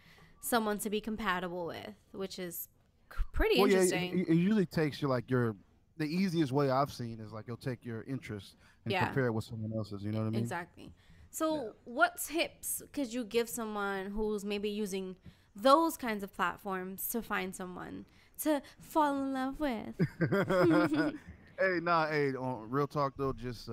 someone to be compatible with, which is pretty Well, yeah, interesting. it usually takes you like the easiest way I've seen is like you'll take your interest and Yeah, compare it with someone else's. You know what I mean? exactly. Yeah. So what tips could you give someone who's maybe using those kinds of platforms to find someone to fall in love with? Hey, nah, hey, on real talk though, just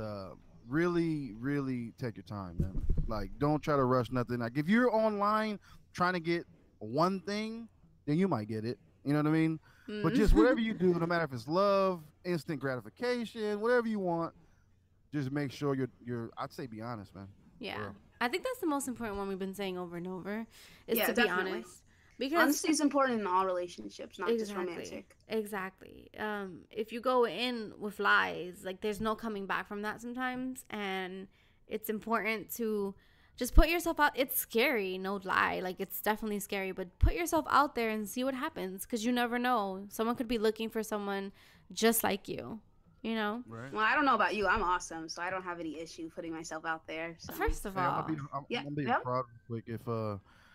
really, really take your time, man. Like, don't try to rush nothing. Like, if you're online trying to get one thing, then you might get it. You know what I mean? But just whatever you do, no matter if it's love, instant gratification, whatever you want, just make sure you're. I'd say be honest, man. For Yeah. real. I think that's the most important one we've been saying over and over is Yeah, to be definitely. honest. Because Honesty is important in all relationships, not just exactly. romantic. Exactly. If you go in with lies, like there's no coming back from that sometimes, and it's important to just put yourself out. It's scary, no lie. Like it's definitely scary, but put yourself out there and see what happens cuz you never know. Someone could be looking for someone just like you, you know? Right. Well, I don't know about you. I'm awesome, so I don't have any issue putting myself out there. So First of Hey, all, I'm yeah, gonna be yeah. proud real quick.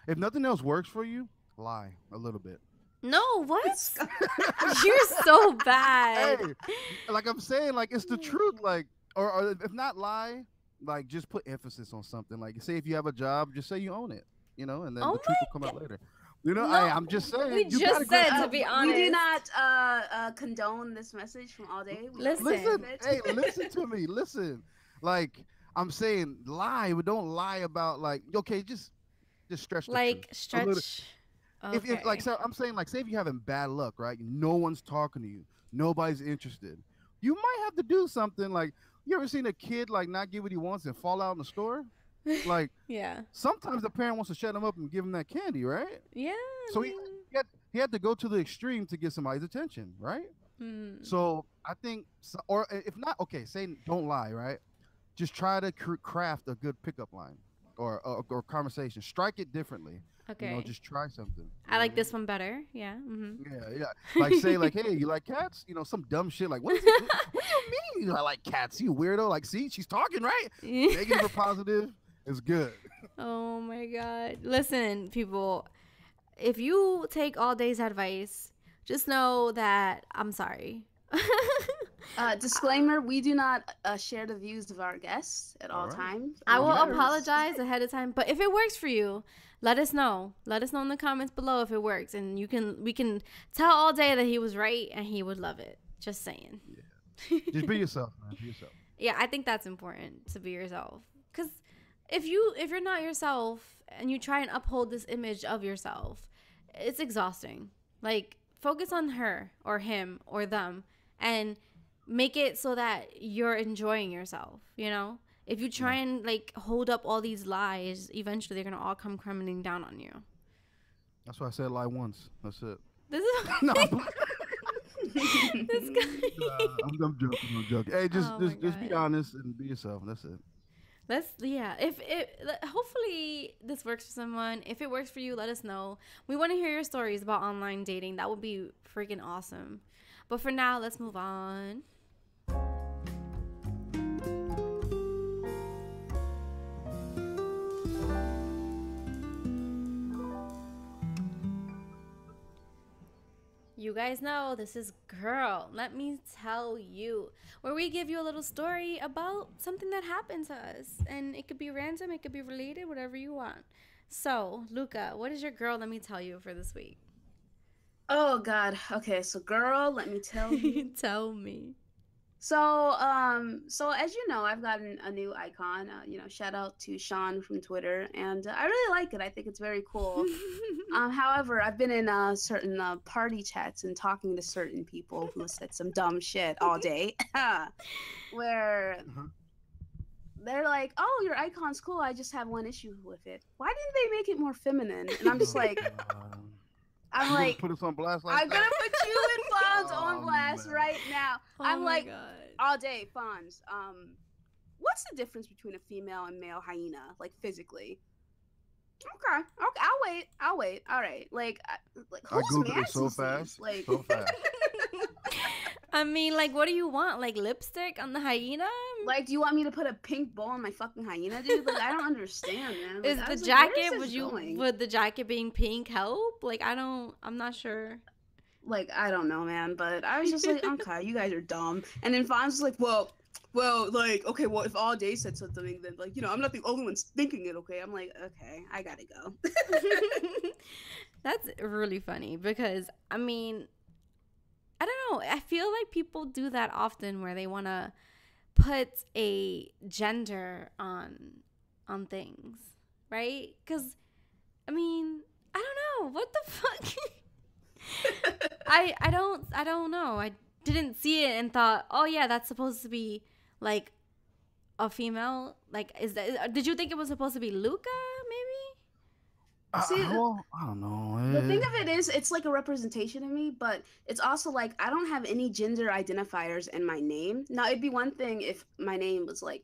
If nothing else works for you, lie a little bit. no, what? You're so bad. Hey, like I'm saying, like it's the truth. Like, or if not lie, like just put emphasis on something. Like, say if you have a job, just say you own it. You know, and then Oh the truth will my come out god. later. You know, No, I'm just saying. we You just gotta grab. said to be We do honest. not condone this message from AllDay. We don't Listen. Listen, accept hey, it. listen to me. Listen, like I'm saying, lie, but don't lie about like okay, just stretch the truth Like a little. stretch. If like Okay. so I'm saying like say if you're having bad luck, right? No one's talking to you, nobody's interested. You might have to do something like you ever seen a kid like not get what he wants and fall out in the store? Like Yeah. sometimes the parent wants to shut him up and give him that candy, right? Yeah. I So mean, he had to go to the extreme to get somebody's attention, right? hmm. So I think, or if not, okay, say don't lie, right? Just try to craft a good pickup line or conversation. Strike it differently. You know, Okay. just try something. You I know what like I this mean? one better. Yeah. Mm-hmm. Yeah, yeah. Like say like, hey, you like cats? You know, some dumb shit like, what is it? What do you mean? You know, I like cats? You weirdo. Like, see, she's talking right. Negative or positive is good. Oh my god. Listen, people, if you take all day's advice, just know that I'm sorry. Disclaimer: we do not share the views of our guests at All all right. times. I Well, will you better. apologize ahead of time, but if it works for you, let us know. Let us know in the comments below if it works, and we can tell all day that he was right and he would love it. Just saying. Just be yourself, man. Be yourself. Yeah, I think that's important to be yourself. Cuz if you're not yourself and you try and uphold this image of yourself, it's exhausting. Like focus on her or him or them and make it so that you're enjoying yourself, you know? If you try Yeah. and like hold up all these lies, eventually they're going to all come crumbling down on you. That's why I said lie once. That's it. This is No, this guy. I'm joking. I'm joking. Hey, Oh my just be God. honest and be yourself. That's it. If it hopefully this works for someone. If it works for you, let us know. We want to hear your stories about online dating. That would be freaking awesome. But for now, let's move on. You guys know this is Girl, Let Me Tell You, where we give you a little story about something that happened to us. And it could be random, it could be related, whatever you want. So, Luca, what is your Girl, Let Me Tell You for this week? Oh God. Okay, so girl, let me tell you. Tell me. So as you know, I've gotten a new icon. Shout out to Sean from Twitter, and I really like it. I think it's very cool. However, I've been in certain party chats and talking to certain people who said some dumb shit all day, where they're like, "Oh, your icon's cool. I just have one issue with it. Why didn't they make it more feminine?" And I'm just like, I'm like, put us on blast like I'm that? gonna put you and Fonz on blast man. right now. Oh I'm my like, God. all day, Fonz. What's the difference between a female and male hyena, like physically? Okay, I'll wait. All right, like I who's googled man it so these fast, days? Like, so fast. I mean, like, what do you want? Like lipstick on the hyena? like, do you want me to put a pink bow on my fucking hyena, dude? Like, I don't understand, man. Like, Is I the was like, jacket? where is this going? Would the jacket being pink help? Like, I'm not sure. Like, I don't know, man. But I was just like, okay, you guys are dumb. And then Fonz was like, well, like, okay, well, if AllDay said something, then like, I'm not the only one thinking it. Okay, I'm like, okay, I gotta go. That's really funny because I mean, I don't know. I feel like people do that often where they want to put a gender on things, right? Because I mean, I don't know what the fuck. I don't know. I didn't see it and thought, oh yeah, that's supposed to be like a female. Like, did you think it was supposed to be Luca? Maybe. See, Well, I don't know. The thing of it is, it's like a representation of me, but it's also like I don't have any gender identifiers in my name. Now, it'd be one thing if my name was like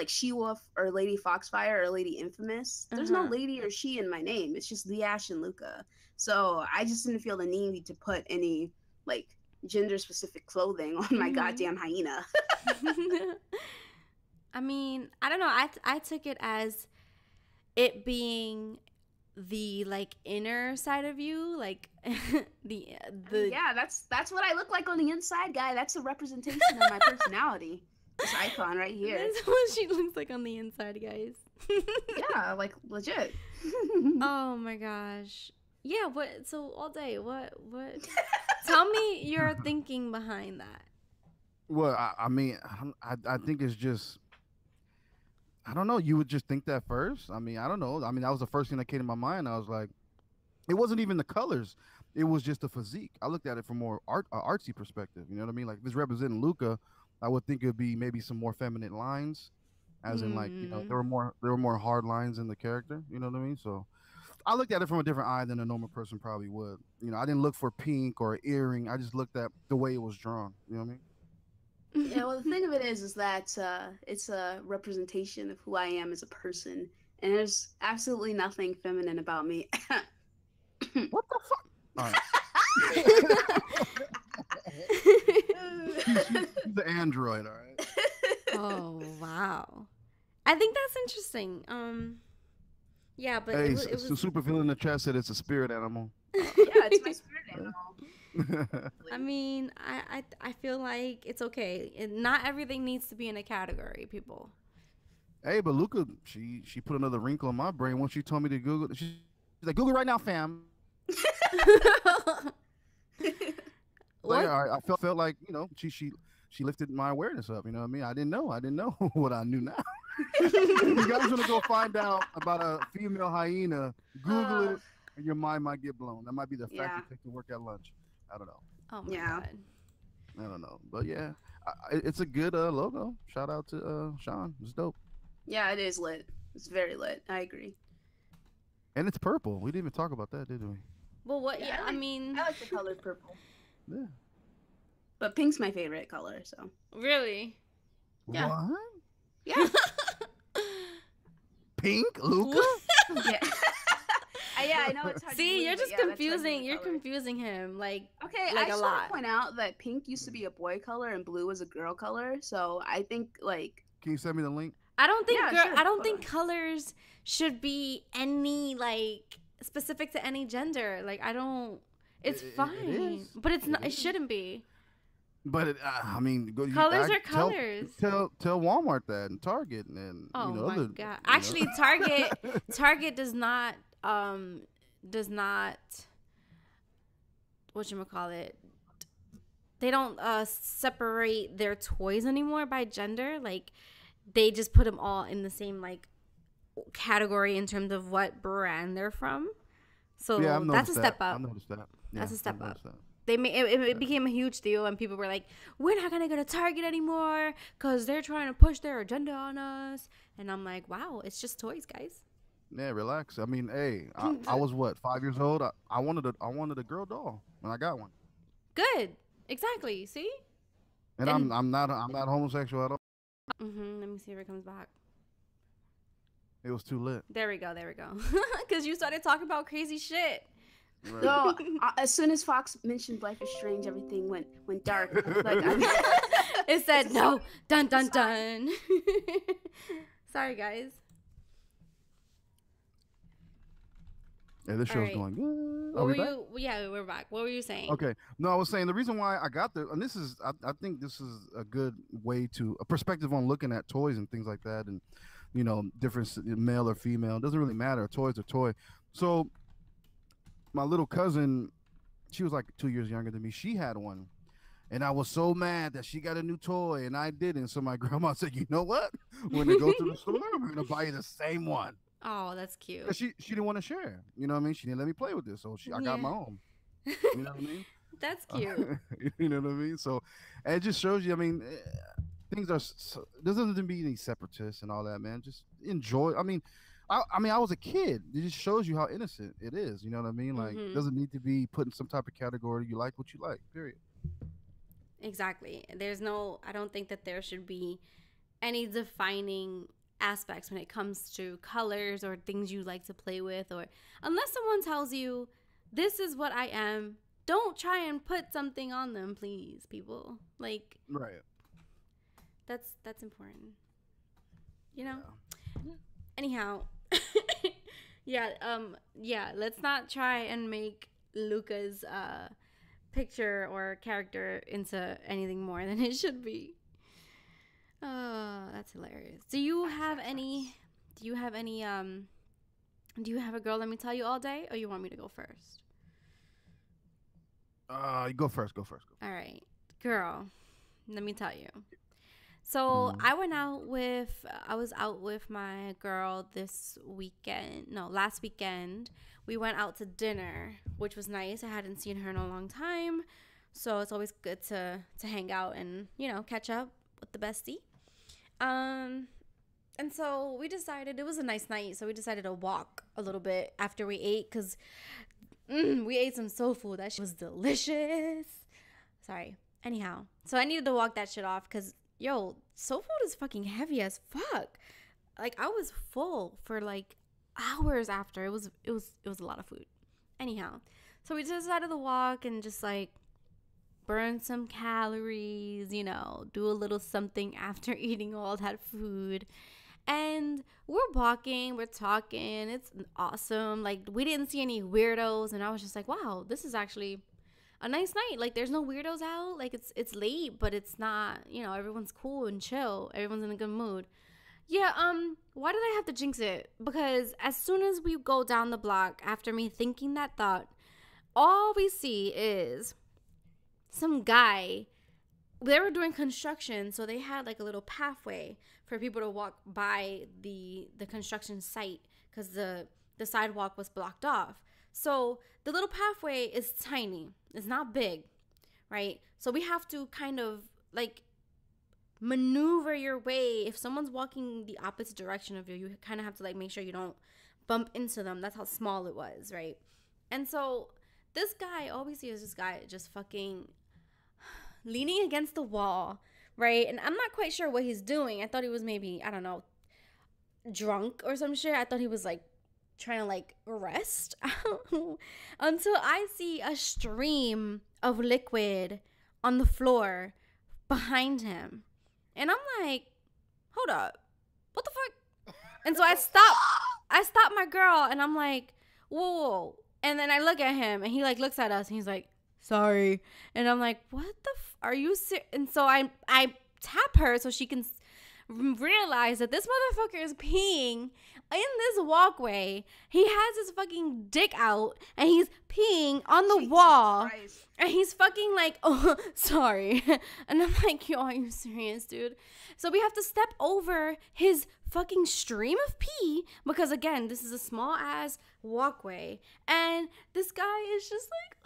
She-Wolf or Lady Foxfire or Lady Infamous. There's no lady or she in my name. It's just TheAshenLuca. So I just didn't feel the need to put any like gender-specific clothing on my goddamn hyena. I mean, I don't know. I took it as it being the like inner side of you, like the yeah, that's what I look like on the inside, guy. That's a representation of my personality. This icon right here. That's what she looks like on the inside, guys. Yeah, like legit. Oh my gosh. Yeah, so AllDay, what tell me your thinking behind that. Well, I mean, I think it's just, I don't know. You would just think that first. I mean, I don't know. I mean, that was the first thing that came to my mind. I was like, it wasn't even the colors. It was just the physique. I looked at it from more artsy perspective. You know what I mean? Like, if it's representing Luca, I would think it would be maybe some more feminine lines, as in like, there were more hard lines in the character. You know what I mean? So I looked at it from a different eye than a normal person probably would. I didn't look for pink or earring. I just looked at the way it was drawn. You know what I mean? Yeah, well, the thing of it is that it's a representation of who I am as a person, and there's absolutely nothing feminine about me. What the fuck? All right. She's the android, all right? Oh, wow. I think that's interesting. Yeah, but hey, it was super villain in the chat said it's a spirit animal. Yeah, it's my spirit animal. I mean, I feel like it's okay. Not everything needs to be in a category, people. Hey, but Luca, she put another wrinkle in my brain when she told me to Google. She's like, Google right now, fam. Like, I felt like, she lifted my awareness up. You know what I mean? I didn't know what I knew now. You guys want to go find out about a female hyena? Google it, and your mind might get blown. That might be the fact you take to work at lunch. I don't know. Oh my God. I don't know, but yeah, it's a good logo. Shout out to Sean. It's dope. Yeah, it is lit. It's very lit. I agree. And it's purple. We didn't even talk about that, did we? Well, what? Yeah, I mean, I like the color purple. Yeah. But pink's my favorite color, so. Really? Yeah. What? Yeah. Pink, Luca? Yeah. Yeah, I know it's hard. See, to you're believe, just but confusing. You're color. confusing him. Like, okay, like I just a want lot. to point out that pink used to be a boy color and blue was a girl color. So I think like. Can you send me the link? I don't think. Yeah, sure. I don't think colors should be any like specific to any gender. Like, I don't. It's fine, is. but it's not. It shouldn't be. But I mean, Colors are colors. Tell Walmart that and Target and Oh my other, God! Actually, Target does not whatchamacallit, separate their toys anymore by gender. Like, they just put them all in the same like category in terms of what brand they're from. So Yeah, that's a step up. I noticed that. Yeah, That's a step up. That. They made it became a huge deal, and people were like, "We're not gonna go to Target anymore because they're trying to push their agenda on us." And I'm like, "Wow, it's just toys, guys." Yeah, relax. I mean, hey, I was what, 5 years old. I wanted a girl doll, and I got one. Good, exactly. See, And I'm not homosexual at all. Let me see if it comes back. It was too lit. There we go. Because you started talking about crazy shit. Right. No, as soon as Fox mentioned Life is Strange, everything went dark. Like, it said no. Dun dun dun. Sorry, guys. Yeah, this show's right. going. What were you? Yeah, we're back. What were you saying? Okay. No, I was saying the reason why I got there, and this is, I think this is a good way a perspective on looking at toys and things like that, and different male or female. It doesn't really matter. A toy's a toy. So my little cousin, she was like 2 years younger than me. She had one, and I was so mad that she got a new toy and I didn't. So my grandma said, "You know what? When they go to the store, I'm gonna buy you the same one." Oh, that's cute. She didn't want to share. You know what I mean? She didn't let me play with this, so I got my own. You know what I mean? That's cute. You know what I mean? So it just shows you. I mean, things are. There doesn't be any separatists and all that, man. Just enjoy. I mean, I was a kid. It just shows you how innocent it is. You know what I mean? Like, it doesn't need to be put in some type of category. You like what you like. Period. Exactly. I don't think that there should be any defining aspects when it comes to colors or things you like to play with, or unless someone tells you this is what I am, don't try and put something on them, please, people. Like, right. That's important. Anyhow. Let's not try and make Luca's picture or character into anything more than it should be. Oh, that's hilarious. Do you have a girl let me tell you all day, or you want me to go first? You go first. Go first. All right. Girl, let me tell you. So I was out with my girl last weekend. We went out to dinner, which was nice. I hadn't seen her in a long time. So it's always good to hang out and, catch up with the bestie. And so we decided, it was a nice night, so we decided to walk a little bit after we ate, because we ate some soul food. That shit was delicious. Sorry. Anyhow, so I needed to walk that shit off, because, soul food is fucking heavy as fuck. Like, I was full for, like, hours after. It was a lot of food. Anyhow, so we decided to walk and just, like, burn some calories, do a little something after eating all that food. And we're walking, we're talking, it's awesome. Like, we didn't see any weirdos, and I was just like, wow, this is actually a nice night. Like, there's no weirdos out. Like, it's late, but it's not, everyone's cool and chill. Everyone's in a good mood. Yeah, why did I have to jinx it? Because as soon as we go down the block, after me thinking that thought, all we see is some guy. They were doing construction, so they had like a little pathway for people to walk by the construction site, because the sidewalk was blocked off. So the little pathway is tiny. It's not big, right? So we have to kind of like maneuver your way. If someone's walking the opposite direction of you, you kind of have to like make sure you don't bump into them. That's how small it was, right? And so this guy, all we see is this guy just fucking leaning against the wall, right? And I'm not quite sure what he's doing. I thought he was maybe, I don't know, drunk or some shit. I thought he was like trying to like rest until I see a stream of liquid on the floor behind him. And I'm like, hold up, what the fuck? And so I stopped my girl, and I'm like, whoa. And then I look at him, and he like looks at us, and he's like, sorry. And I'm like, what the are you serious? And so I tap her so she can realize that this motherfucker is peeing in this walkway. He has his fucking dick out and he's peeing on the wall. Christ. And he's fucking like, oh, sorry. And I'm like, yo, are you serious, dude? So we have to step over his fucking stream of pee because, again, this is a small ass walkway. And this guy is just like,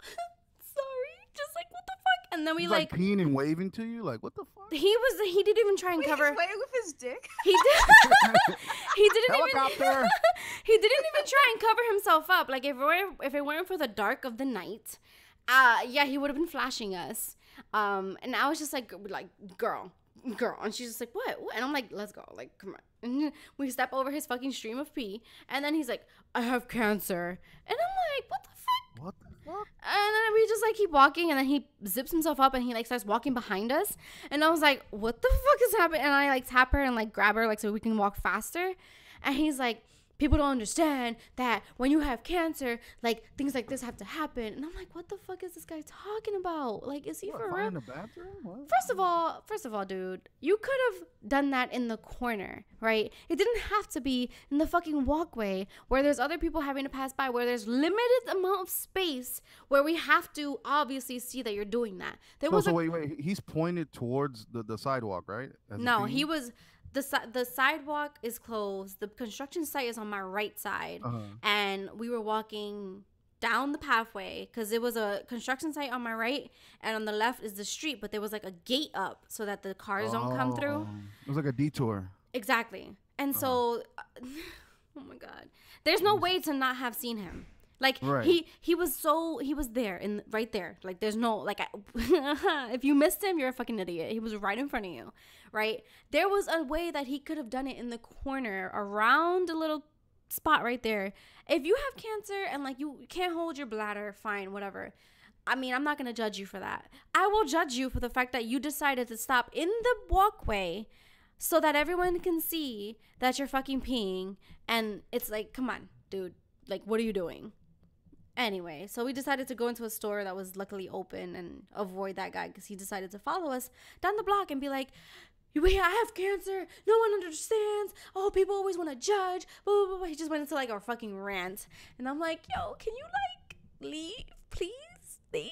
sorry. Just like, what the fuck? And then we He's like peeing and waving to you, like what the fuck? He didn't even try and cover. He's waiting with his dick. He did. He didn't Helicopter. even. He didn't even try and cover himself up. Like if it weren't for the dark of the night, yeah, he would have been flashing us. And I was just like girl, and she's just like what? And I'm like, let's go, like come on. And we step over his fucking stream of pee, and then he's like, I have cancer, and I'm like, what the fuck? What the fuck? And then we just like keep walking, and then he zips himself up and he like starts walking behind us. And I was like, what the fuck is happening? And I like tap her and like grab her like so we can walk faster. And he's like, people don't understand that when you have cancer, like things like this have to happen. And I'm like, what the fuck is this guy talking about? Like, is he for real? In the bathroom? What? First of all, dude, you could have done that in the corner, right? It didn't have to be in the fucking walkway where there's other people having to pass by, where there's limited amount of space where we have to obviously see that you're doing that. Wait. He's pointed towards the sidewalk, right? No, he was. The sidewalk is closed. The construction site is on my right side. And we were walking down the pathway because it was a construction site on my right, and on the left is the street, but there was like a gate up so that the cars don't come through. It was like a detour. Exactly. And so, oh my God, there's no way to not have seen him. Like right. he was there right there. Like there's no like if you missed him, you're a fucking idiot. He was right in front of you, right? There was a way that he could have done it in the corner around a little spot right there. If you have cancer and like you can't hold your bladder, fine, whatever. I mean, I'm not gonna judge you for that. I will judge you for the fact that you decided to stop in the walkway so that everyone can see that you're fucking peeing. And it's like, come on, dude. Like, what are you doing? Anyway, so we decided to go into a store that was luckily open and avoid that guy because he decided to follow us down the block and be like, wait, I have cancer. No one understands. Oh, people always want to judge. Blah, blah, blah. He just went into like a fucking rant. And I'm like, yo, can you like leave, please? Please?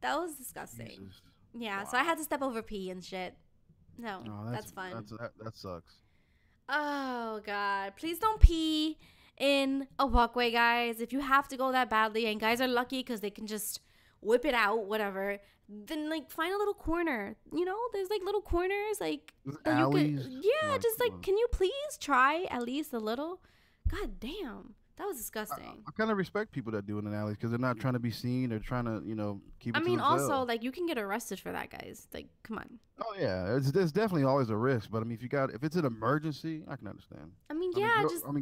That was disgusting. Jesus. Yeah, wow. So I had to step over pee and shit. No, that's fun. That sucks. Oh, God. Please don't pee in a walkway, guys. If you have to go that badly, and guys are lucky because they can just whip it out, whatever, then like find a little corner. You know, there's like little corners like that alleys, you could, yeah, just like, can you please try at least a little? God damn, that was disgusting. I kind of respect people that do it in alleys because they're not trying to be seen. They're trying to, keep it. I mean, also like you can get arrested for that, guys. Like, come on. Oh yeah, there's definitely always a risk, but I mean, if it's an emergency, I can understand.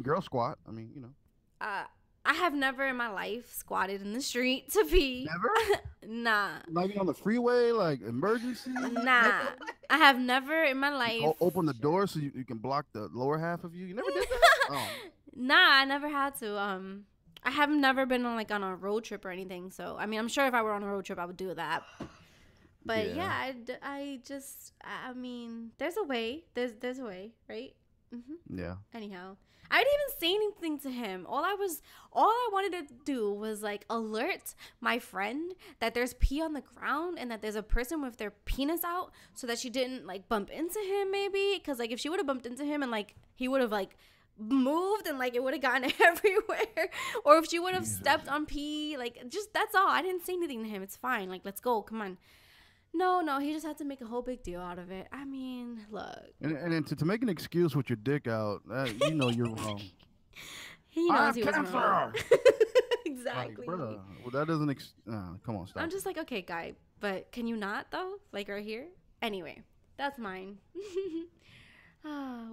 Girl squat. I mean, I have never in my life squatted in the street to pee. Never? Nah. Not even on the freeway, like emergency? Nah. I have never in my life. Open the door so you can block the lower half of you? You never did that? Oh. Nah, I never had to. I have never been on a road trip or anything. So, I mean, I'm sure if I were on a road trip, I would do that. But yeah, I mean, there's a way. There's a way, right? Mm-hmm. Yeah. Anyhow, I didn't even say anything to him. All I wanted to do was like alert my friend that there's pee on the ground and that there's a person with their penis out, so that she didn't like bump into him, maybe. Because like if she would have bumped into him and like he would have like moved and like it would have gotten everywhere, or if she would have stepped on pee, like just that's all. I didn't say anything to him. It's fine. Like, let's go. Come on. No, he just had to make a whole big deal out of it. I mean, look. And to make an excuse with your dick out, you're wrong. He knows he was wrong. Exactly. Like, well, that doesn't. Come on, stop. I'm just like, okay, guy, but can you not though? Like right here. Anyway, that's mine.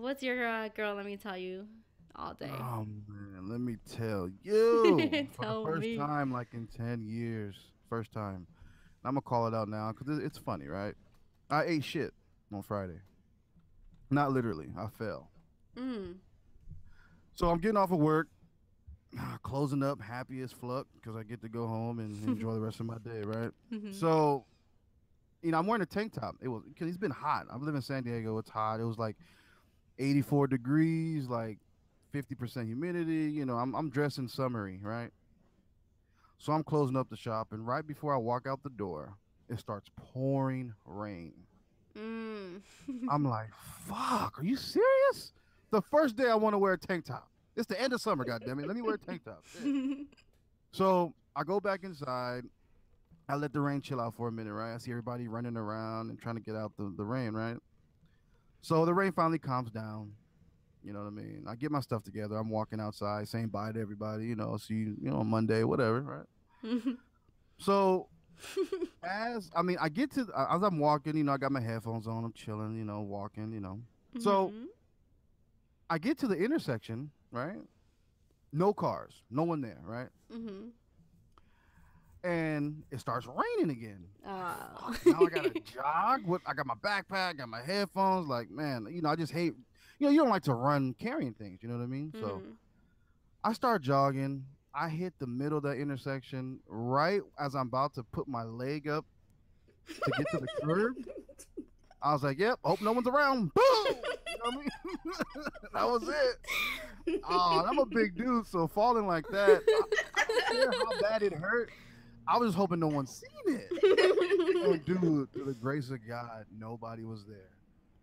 What's your girl? Let me tell you, all day. Oh man, let me tell you. For the first time, like in 10 years, first time. I'm going to call it out now because it's funny, right? I ate shit on Friday. Not literally. I fell. So I'm getting off of work, closing up, happy as fuck because I get to go home and enjoy the rest of my day, right? Mm-hmm. So I'm wearing a tank top. It was because it's been hot. I live in San Diego. It's hot. It was like 84 degrees, like 50% humidity. I'm dressing summery, right? So I'm closing up the shop, and right before I walk out the door, it starts pouring rain. Mm. I'm like, fuck, are you serious? The first day I want to wear a tank top. It's the end of summer, goddammit. Let me wear a tank top. Shit. So I go back inside. I let the rain chill out for a minute, right? I see everybody running around and trying to get out the rain, right? So the rain finally calms down. You know what I mean? I get my stuff together. I'm walking outside saying bye to everybody, see you, on Monday, whatever, right? So as I'm walking, I got my headphones on, I'm chilling, walking. So I get to the intersection, right? No cars, no one there, right? And it starts raining again. Oh. Now I gotta jog. I got my backpack, got my headphones. Like, man, I just hate. You don't like to run carrying things. You know what I mean? So I start jogging. I hit the middle of that intersection right as I'm about to put my leg up to get to the curb. I was like, "Yep, hope no one's around." Boom! You know what I mean? That was it. Oh, I'm a big dude, so falling like that, I don't care how bad it hurt. I was just hoping no one seen it. And dude, to the grace of God, nobody was there.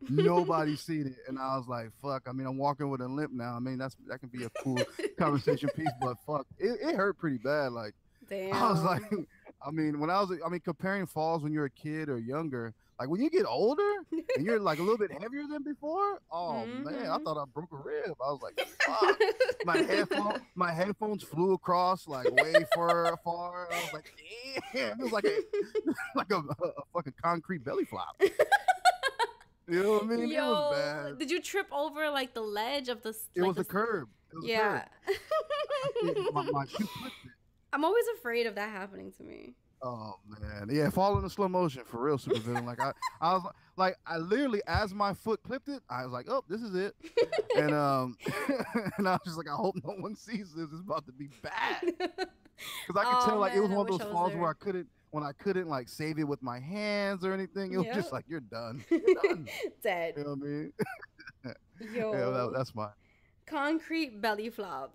Nobody seen it. And I was like, fuck. I'm walking with a limp now. That can be a cool conversation piece, but fuck. It hurt pretty bad. Like, Damn. I was like, comparing falls when you're a kid or younger, like when you get older and you're like a little bit heavier than before, oh man, I thought I broke a rib. I was like, fuck. My headphones flew across like way far. I was like, damn, it was like a fucking concrete belly flop. You know what I mean? Yo, it was bad. Did you trip over like the ledge of the? It was a curb. Yeah. My shoe clipped it. I'm always afraid of that happening to me. Oh man, yeah, falling in slow motion for real, supervillain. Like I was like, I literally, as my foot clipped it, I was like, oh, this is it, and and I was just like, I hope no one sees this. It's about to be bad, because I could tell like it was one of those falls where I couldn't like save it with my hands or anything. It was just like, you're done. You're done. Dead. You know what I mean? Yo, yeah, that's mine. Concrete belly flop.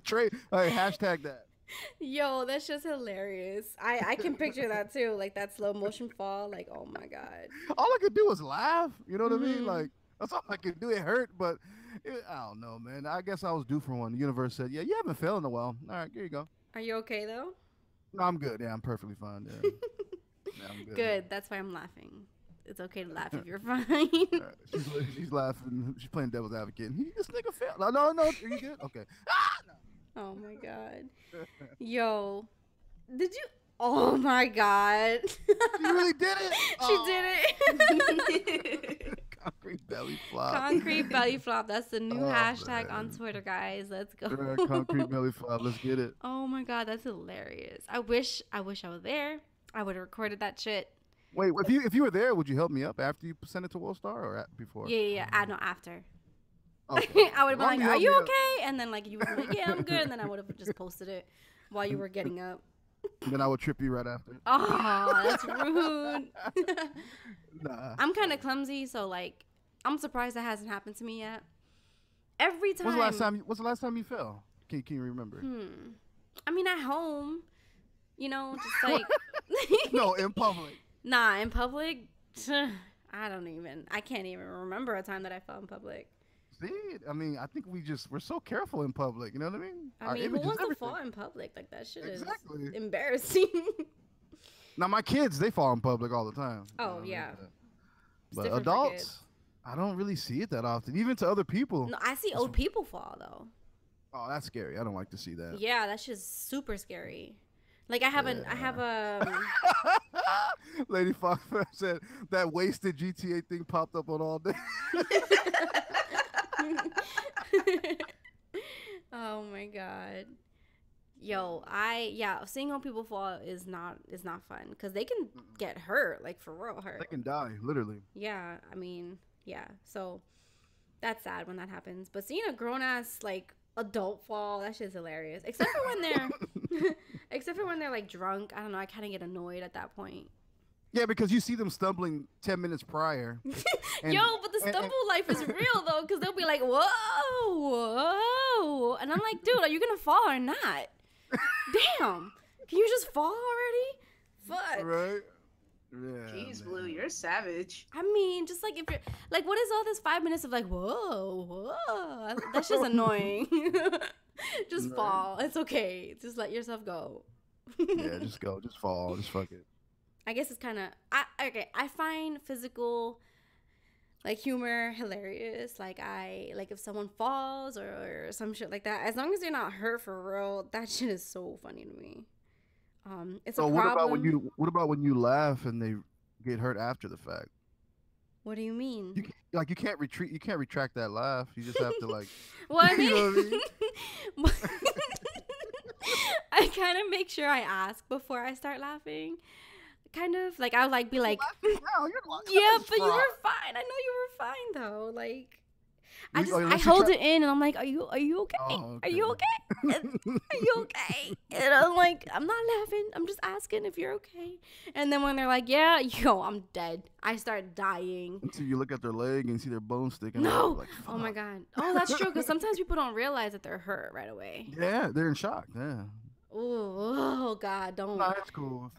Trey, hashtag that. Yo, that's just hilarious. I can picture that too, like that slow motion fall. Like, oh my god. All I could do was laugh. You know what I mean? Like that's all I could do. It hurt, but I don't know, man. I guess I was due for one. The universe said, "Yeah, you haven't failed in a while. All right, here you go." Are you okay though? No, I'm good. Yeah, I'm perfectly fine. Yeah, I'm good. Good. That's why I'm laughing. It's okay to laugh if you're fine. She's laughing. She's playing devil's advocate. This nigga failed. No. Are you good? Okay. No. Oh my god. Yo, did you? Oh my god. She really did it. She did it. Concrete belly flop. Concrete belly flop. That's the new hashtag on Twitter, guys. Let's go. Concrete belly flop. Let's get it. Oh my god, that's hilarious. I wish I was there. I would have recorded that shit. Wait, if you were there, would you help me up after you sent it to World Star or before? Yeah. I know after. Okay. I would have been like, "Are you okay?" And then like you would be like, "Yeah, I'm good." And then I would have just posted it while you were getting up. And then I would trip you right after. Oh, that's rude. Nah. I'm kind of clumsy, so like I'm surprised that hasn't happened to me yet. Every time. What's the last time you fell? Can you remember? At home, just like. No, in public. Nah, in public, I can't even remember a time that I fell in public. See, I think we're so careful in public. You know what I mean? Who wants to fall in public? Like that shit exactly. is embarrassing. Now my kids, they fall in public all the time. Oh yeah. But adults, I don't really see it that often, even to other people. No, I see old people fall though. Oh, that's scary. I don't like to see that. Yeah, that's just super scary. Like I have a Lady Fox said that wasted GTA thing popped up on AllDay. Oh my god. Yo, seeing old people fall is not fun because they can get hurt, like for real hurt. They can die, literally. Yeah, yeah. So that's sad when that happens. But seeing a grown ass like adult fall, that shit's hilarious. Except for when they're like drunk. I don't know. I kind of get annoyed at that point. Yeah, because you see them stumbling 10 minutes prior. And, Yo, but the stumble life is real though, because they'll be like, whoa, and I'm like, dude, are you gonna fall or not? Damn, can you just fall already? Fuck. Right. Yeah. Jeez, Blue, you're savage. I mean, just like if you're like, what is all this 5 minutes of like, whoa? That's just annoying. Just fall. It's okay. Just let yourself go. Yeah, just go. Just fall. Just fuck it. I guess it's kind of I find physical like humor hilarious. Like if someone falls or some shit like that, as long as they're not hurt for real, that shit is so funny to me. It's a problem. What about when you laugh and they get hurt after the fact? What do you mean? You can't retract that laugh. You just have to like. Well, I mean, you know what I mean? I kind of make sure I ask before I start laughing. Kind of like I'll like be like, yeah, but you were fine. I know you were fine though. Like I hold it in and I'm like, are you okay? Oh, okay. Are you okay? Are you okay? And I'm like, I'm not laughing. I'm just asking if you're okay. And then when they're like, yeah, yo, I'm dead. I start dying. Until you look at their leg and see their bones sticking out. No. Like, oh my God. Oh, that's true. Because sometimes people don't realize that they're hurt right away. Yeah, they're in shock. Yeah. Oh God, don't. Nah, it's cool.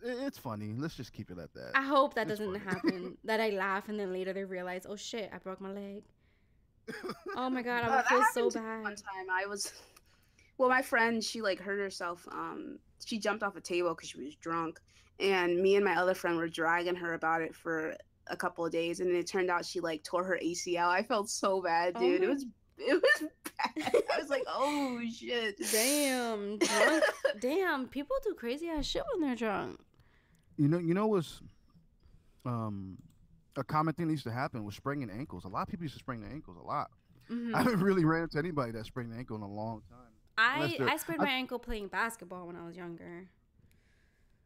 It's funny. Let's just keep it at that. I hope that doesn't happen. That I laugh and then later they realize, oh shit, I broke my leg. Oh my God, I would feel so bad. One time my friend, she like hurt herself. She jumped off a table because she was drunk, and me and my other friend were dragging her about it for a couple of days, and it turned out she like tore her ACL. I felt so bad, dude. It was bad. I was like, oh shit. Damn, drunk. Damn, people do crazy ass shit when they're drunk. You know what's a common thing that used to happen was spraining ankles. A lot of people used to sprain their ankles a lot. Mm-hmm. I haven't really ran into anybody that sprained an ankle in a long time. I sprained my ankle playing basketball when I was younger.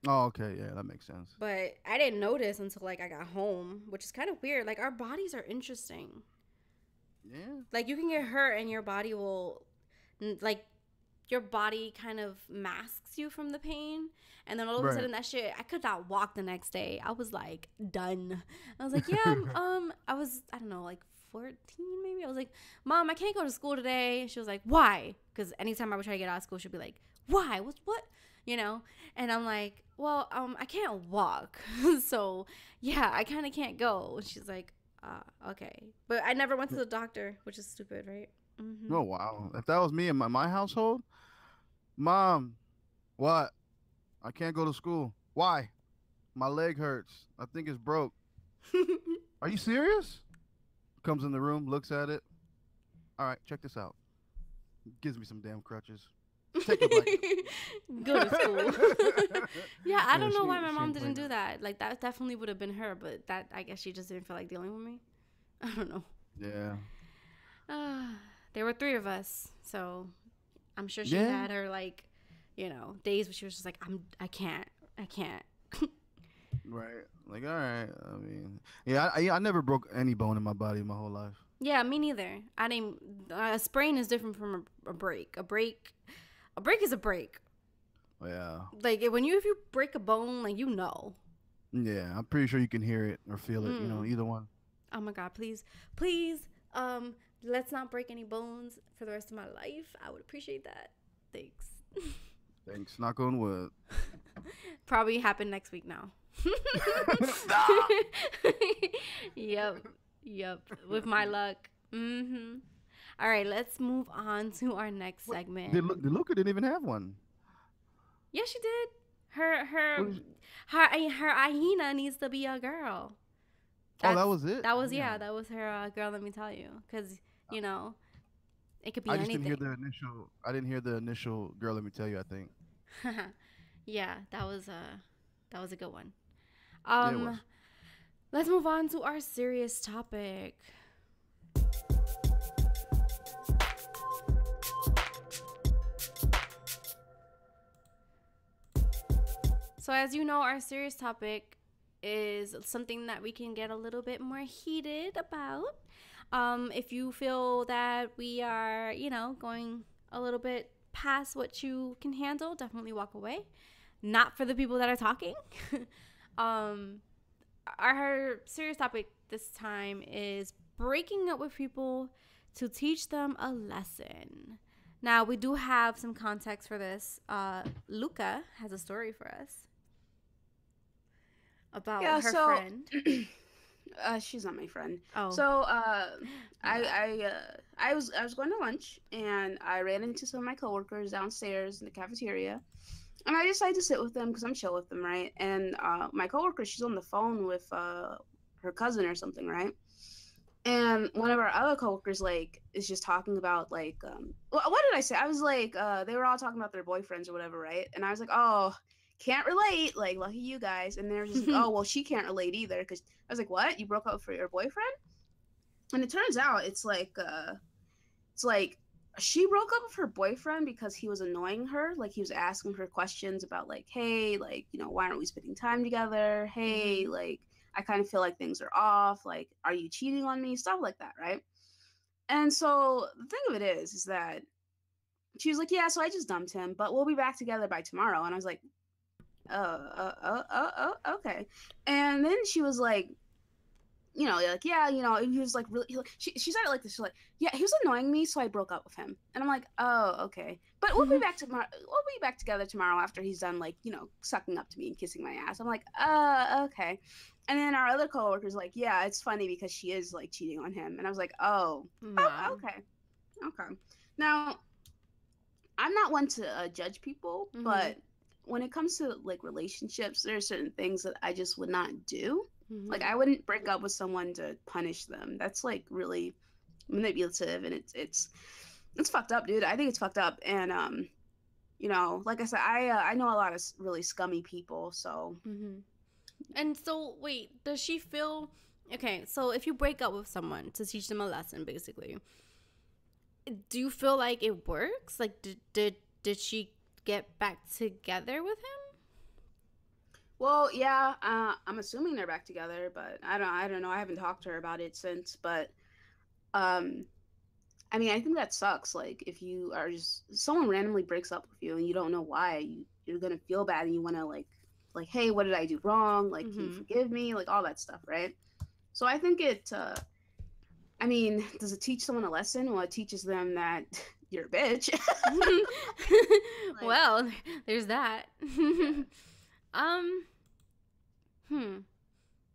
Oh, okay. Yeah, that makes sense. But I didn't notice until like I got home, which is kind of weird. Like our bodies are interesting. Yeah. Like you can get hurt and your body will, like, your body kind of masks you from the pain. And then all of a sudden that shit, I could not walk the next day. I was like done. I was like, yeah, I don't know, like 14 maybe. I was like, Mom, I can't go to school today. She was like, why? Because anytime I would try to get out of school, she'd be like, why? What? You know? And I'm like, well, I can't walk. So yeah, I kind of can't go. And she's like, okay. But I never went to the doctor, which is stupid, right? Mm-hmm. Oh, wow. If that was me in my household, Mom, what? I can't go to school. Why? My leg hurts. I think it's broke. Are you serious? Comes in the room, looks at it. All right, check this out. Gives me some damn crutches. Take it back. Go to school. Yeah, I don't know why my mom didn't do that. Like, that definitely would have been her, but that, I guess she just didn't feel like dealing with me. I don't know. Yeah. There were 3 of us, so I'm sure she had her, like, you know, days where she was just like, I can't. Right. Like, all right. I mean, yeah, I never broke any bone in my body my whole life. Yeah, me neither. I didn't. A sprain is different from a break. A break is a break. Yeah. Like if you break a bone, like, you know. Yeah, I'm pretty sure you can hear it or feel it. You know, either one. Oh my God, please, let's not break any bones for the rest of my life. I would appreciate that. Thanks. Thanks. Knock on wood. Probably happen next week now. Yep. With my luck. Mm-hmm. All right, let's move on to our next segment. Luca didn't even have one. Yeah, she did. Her hyena needs to be a girl. That was it? That was that was her girl, let me tell you. Because, you know, it could be anything. I didn't hear the initial girl, let me tell you, I think. Yeah, that was a good one. Yeah, it was. Let's move on to our serious topic. So as you know, our serious topic is something that we can get a little bit more heated about. If you feel that we are, you know, going a little bit past what you can handle, definitely walk away. Not for the people that are talking. Our serious topic this time is breaking up with people to teach them a lesson. Now, we do have some context for this. Luca has a story for us about her friend. She's not my friend. Oh. So I was going to lunch and I ran into some of my coworkers downstairs in the cafeteria, and I decided to sit with them because I'm chill with them, right? And my coworker, she's on the phone with her cousin or something, right? And one of our other coworkers like is just talking about like what did I say? I was like they were all talking about their boyfriends or whatever, right? And I was like, oh, can't relate, like lucky you guys. And they're just like, oh well, she can't relate either, because I was like, what, you broke up for your boyfriend? And it turns out it's like she broke up with her boyfriend because he was annoying her. Like, he was asking her questions about like, hey, like, you know, why aren't we spending time together? Hey, like, I kind of feel like things are off. Like, are you cheating on me? Stuff like that, right? And so the thing of it is that she was like, yeah, so I just dumped him, but we'll be back together by tomorrow. And I was like, okay. And then she was like, you know, like, yeah, you know, he was like really, she said it like this, she's like, yeah, he was annoying me, so I broke up with him. And I'm like, oh, okay, but we'll be back tomorrow. We'll be back together tomorrow after he's done, like, you know, sucking up to me and kissing my ass. I'm like, okay. And then our other coworker's like, yeah, it's funny because she is like cheating on him. And I was like, oh, okay. Now, I'm not one to judge people, but when it comes to like relationships, there are certain things that I just would not do. Like, I wouldn't break up with someone to punish them. That's like really manipulative, and it's fucked up, dude. I think it's fucked up. And you know, like I said, I know a lot of really scummy people, so. And so, wait, does she feel okay? So if you break up with someone to teach them a lesson, basically, do you feel like it works? Like, did she get back together with him? Well, yeah, I'm assuming they're back together, but I don't know. I haven't talked to her about it since, but I mean, I think that sucks. Like, if you are just someone randomly breaks up with you and you don't know why, you're gonna feel bad and you want to like, hey, what did I do wrong? Like, can you forgive me? Like, all that stuff, right? So I think it. I mean, does it teach someone a lesson? Well, it teaches them that you're a bitch. Like, well, there's that.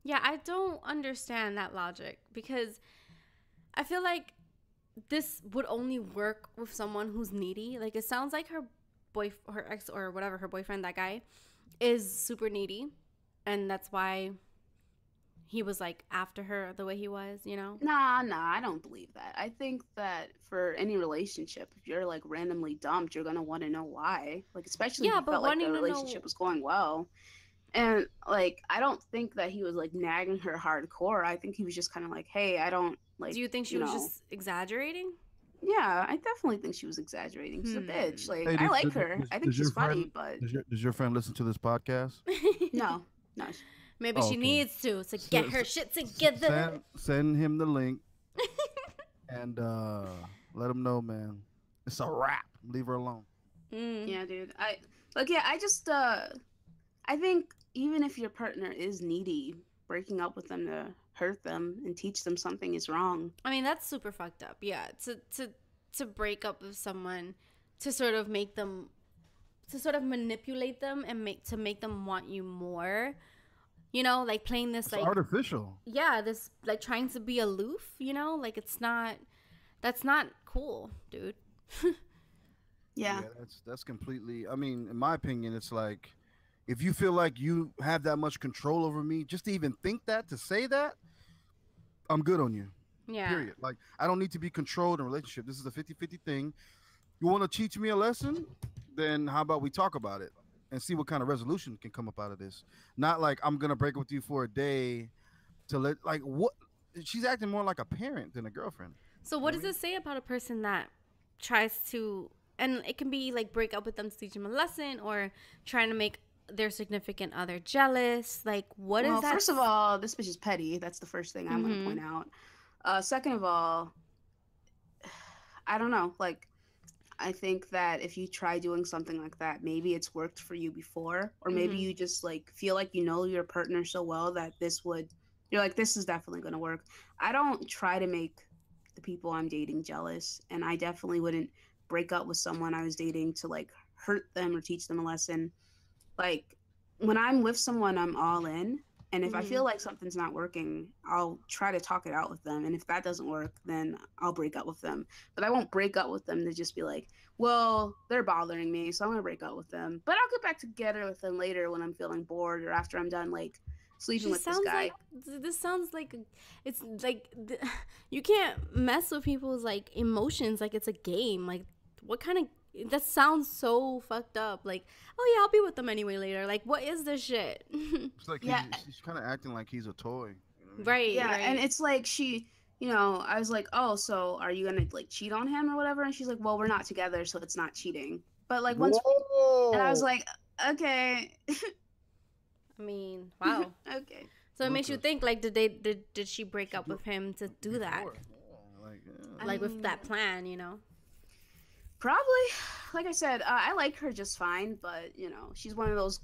Yeah, I don't understand that logic, because I feel like this would only work with someone who's needy. Like, it sounds like her ex or whatever, her boyfriend, that guy, is super needy, and that's why he was like after her the way he was, you know? Nah, I don't believe that. I think that for any relationship, if you're like randomly dumped, you're gonna want to know why. Like, especially if you felt like the relationship was going well. And like, I don't think that he was like nagging her hardcore. I think he was just kind of like, hey, I don't like. Do you think she was just exaggerating? Yeah, I definitely think she was exaggerating. She's a bitch. Like, hey, I like her. I think she's funny, but does your friend listen to this podcast? No. Maybe she needs to get her shit together. Send him the link and let him know, man. It's a wrap. Leave her alone. Yeah, dude. I just I think even if your partner is needy, breaking up with them to hurt them and teach them something is wrong. I mean, that's super fucked up. Yeah, to break up with someone to sort of make them, to sort of manipulate them and make them want you more. You know, like playing this, like, artificial. Yeah, this like trying to be aloof. You know, like that's not cool, dude. Yeah, that's completely. I mean, in my opinion, it's like, if you feel like you have that much control over me, just to even think that, to say that, I'm good on you. Yeah. Period. Like, I don't need to be controlled in a relationship. This is a 50-50 thing. You want to teach me a lesson? Then how about we talk about it and see what kind of resolution can come up out of this? Not like, I'm going to break up with you for a day to let, like, what? She's acting more like a parent than a girlfriend. So what does it say about a person that tries to, and it can be like break up with them to teach them a lesson, or trying to make their significant other jealous? Like, what is that? Well, first of all, this bitch is petty. That's the first thing I want to point out. Second of all, I don't know. Like, I think that if you try doing something like that, maybe it's worked for you before, or maybe you just like feel like you know your partner so well that you're like, this is definitely going to work. I don't try to make the people I'm dating jealous, and I definitely wouldn't break up with someone I was dating to like hurt them or teach them a lesson. Like when I'm with someone, I'm all in. And if I feel like something's not working, I'll try to talk it out with them. And if that doesn't work, then I'll break up with them. But I won't break up with them to just be like, well, they're bothering me, so I'm going to break up with them. But I'll get back together with them later when I'm feeling bored or after I'm done, like, sleeping with this guy. This sounds like it's like you can't mess with people's like emotions like it's a game. Like, what kind of that sounds so fucked up. Like, oh yeah, I'll be with them anyway later. Like, what is this shit? It's like she's kind of acting like he's a toy. You know what I mean? Right. Yeah, right. and it's like I was like, oh, so are you gonna like cheat on him or whatever? And she's like, well, we're not together, so it's not cheating. But like and I was like, okay. I mean, wow. Okay. So it makes you think, like, did she break up with him to do that? Yeah, like with that plan, you know? Probably. Like I said, I like her just fine, but she's one of those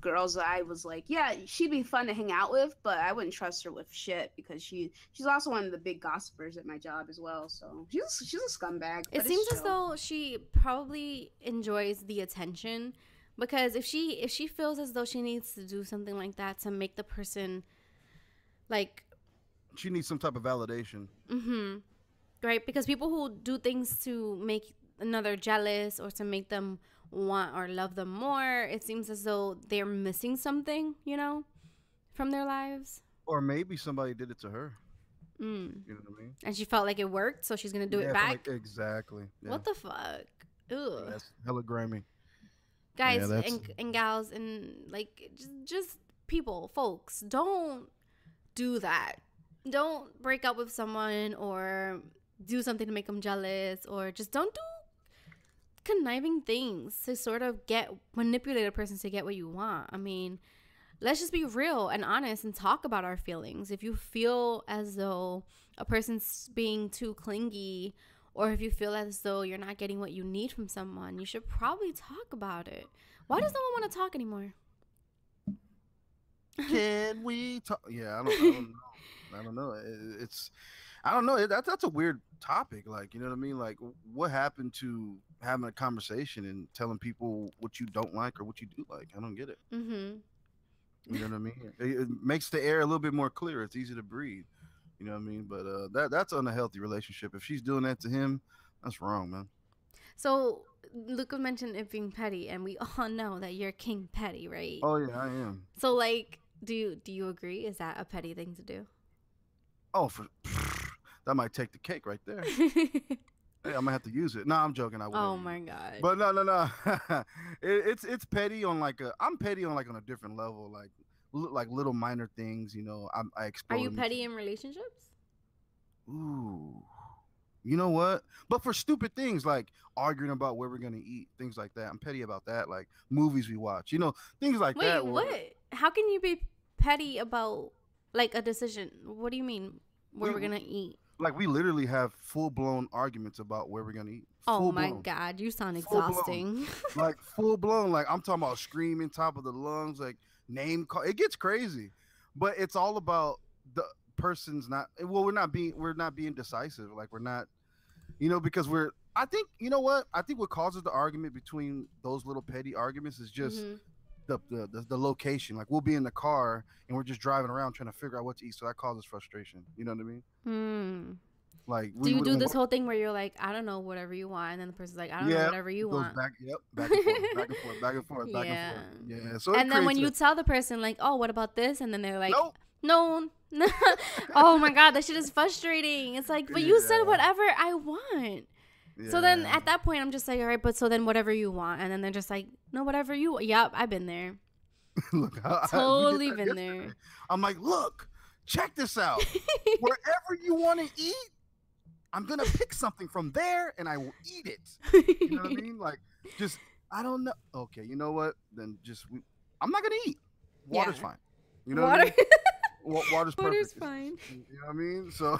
girls that I was like, yeah, she'd be fun to hang out with, but I wouldn't trust her with shit because she's also one of the big gossipers at my job as well. So she's a scumbag. It seems as though she probably enjoys the attention, because if she feels as though she needs to do something like that to make the person like, she needs some type of validation. Right? Because people who do things to make another jealous or to make them want or love them more, it seems as though they're missing something, from their lives. Or maybe somebody did it to her. You know what I mean? And she felt like it worked, so she's gonna do it back. Exactly. Yeah. What the fuck? Ugh. Yeah, that's hella grimy. Guys and gals and like just people, folks, don't do that. Don't break up with someone or do something to make them jealous, or just don't do conniving things to sort of manipulate a person to get what you want. I mean, let's just be real and honest and talk about our feelings. If you feel as though a person's being too clingy, or if you feel as though you're not getting what you need from someone, you should probably talk about it. Why does no one want to talk anymore? Can we talk? Yeah, I don't know. I don't know. That's a weird topic. Like, you know what I mean? Like, what happened to having a conversation and telling people what you don't like or what you do like? I don't get it. You know what I mean? It makes the air a little bit more clear. It's easy to breathe. You know what I mean? But that's an unhealthy relationship. If she's doing that to him, that's wrong, man. So Luca mentioned it being petty, and we all know that you're King Petty, right? Oh yeah, I am. So like, do you agree? Is that a petty thing to do? Oh, that might take the cake right there. Hey, I'm gonna have to use it. No, I'm joking. I wouldn't. Oh my god. But no. It's petty on like I'm petty on like on a different level, like little minor things. I explode. Are you petty in relationships? Ooh, you know what? But for stupid things like arguing about where we're gonna eat, things like that, I'm petty about that. Like movies we watch, things like that. Wait, what? How can you be petty about like a decision? What do you mean? Where we're gonna eat? Like we literally have full blown arguments about where we're gonna eat. Oh my god, you sound exhausting. Like full blown. Like I'm talking about screaming top of the lungs, like name call. It gets crazy, but it's all about the person's not. Well, we're not being decisive. Like we're not, because I think what causes the argument between those little petty arguments is just the location. Like we'll be in the car and we're just driving around trying to figure out what to eat, so that causes frustration. You know what I mean? Like do you do this whole thing where you're like, I don't know, whatever you want, and then the person's like, I don't know, whatever you want. Back and forth. Yeah. So and then when you tell the person like, oh, what about this, and then they're like, no. Oh my god, that shit is frustrating. It's like, but you said whatever I want. Yeah. So then at that point I'm just like, all right, but so then whatever you want, and then they're just like, no, whatever you want. Yep, I've been there. Look, totally been there. I'm like, look, check this out. Wherever you want to eat, I'm gonna pick something from there and I will eat it. You know what I mean? Like, just I don't know. Okay, you know what? Then I'm not gonna eat. Water's fine. You know what I mean? Water's Water's perfect. fine. You know what I mean? So,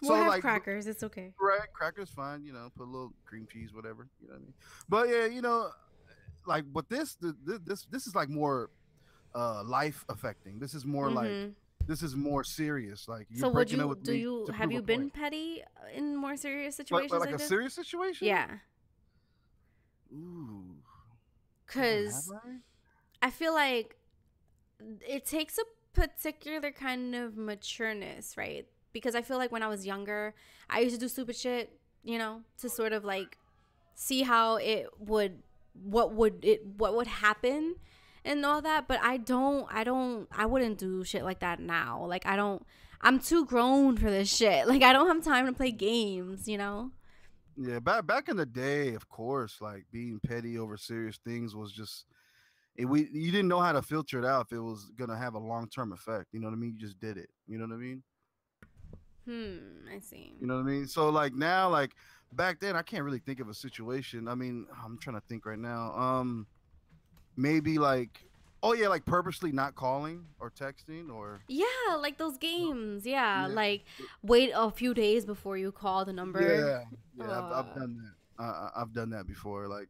We'll have like crackers. It's okay. right, crackers fine. You know, put a little cream cheese, whatever. You know what I mean? But yeah, you know, like, but this is like more life affecting. This is more like Mm-hmm. this is more serious. Like you're So would breaking up you with me to have prove a you been point. petty in more serious Like, situations like like a this? serious situation? Yeah, Ooh, damn, have cuz I? I feel like it takes a particular kind of matureness, right? Because I feel like when I was younger, I used to do stupid shit, you know, to sort of like see how it would what would happen and all that, but I wouldn't do shit like that now. Like I'm too grown for this shit. Like I don't have time to play games, you know? Yeah, back in the day, of course, like being petty over serious things was just you didn't know how to filter it out if it was gonna have a long term effect. You know what I mean? You just did it. You know what I mean? I see. You know what I mean? So like now, like back then, I can't really think of a situation. I mean, I'm trying to think right now. Maybe like, oh yeah, like purposely not calling or texting or Yeah, like those games. Yeah, yeah, like wait a few days before you call the number. yeah, yeah. I've done that. I've done that before. Like,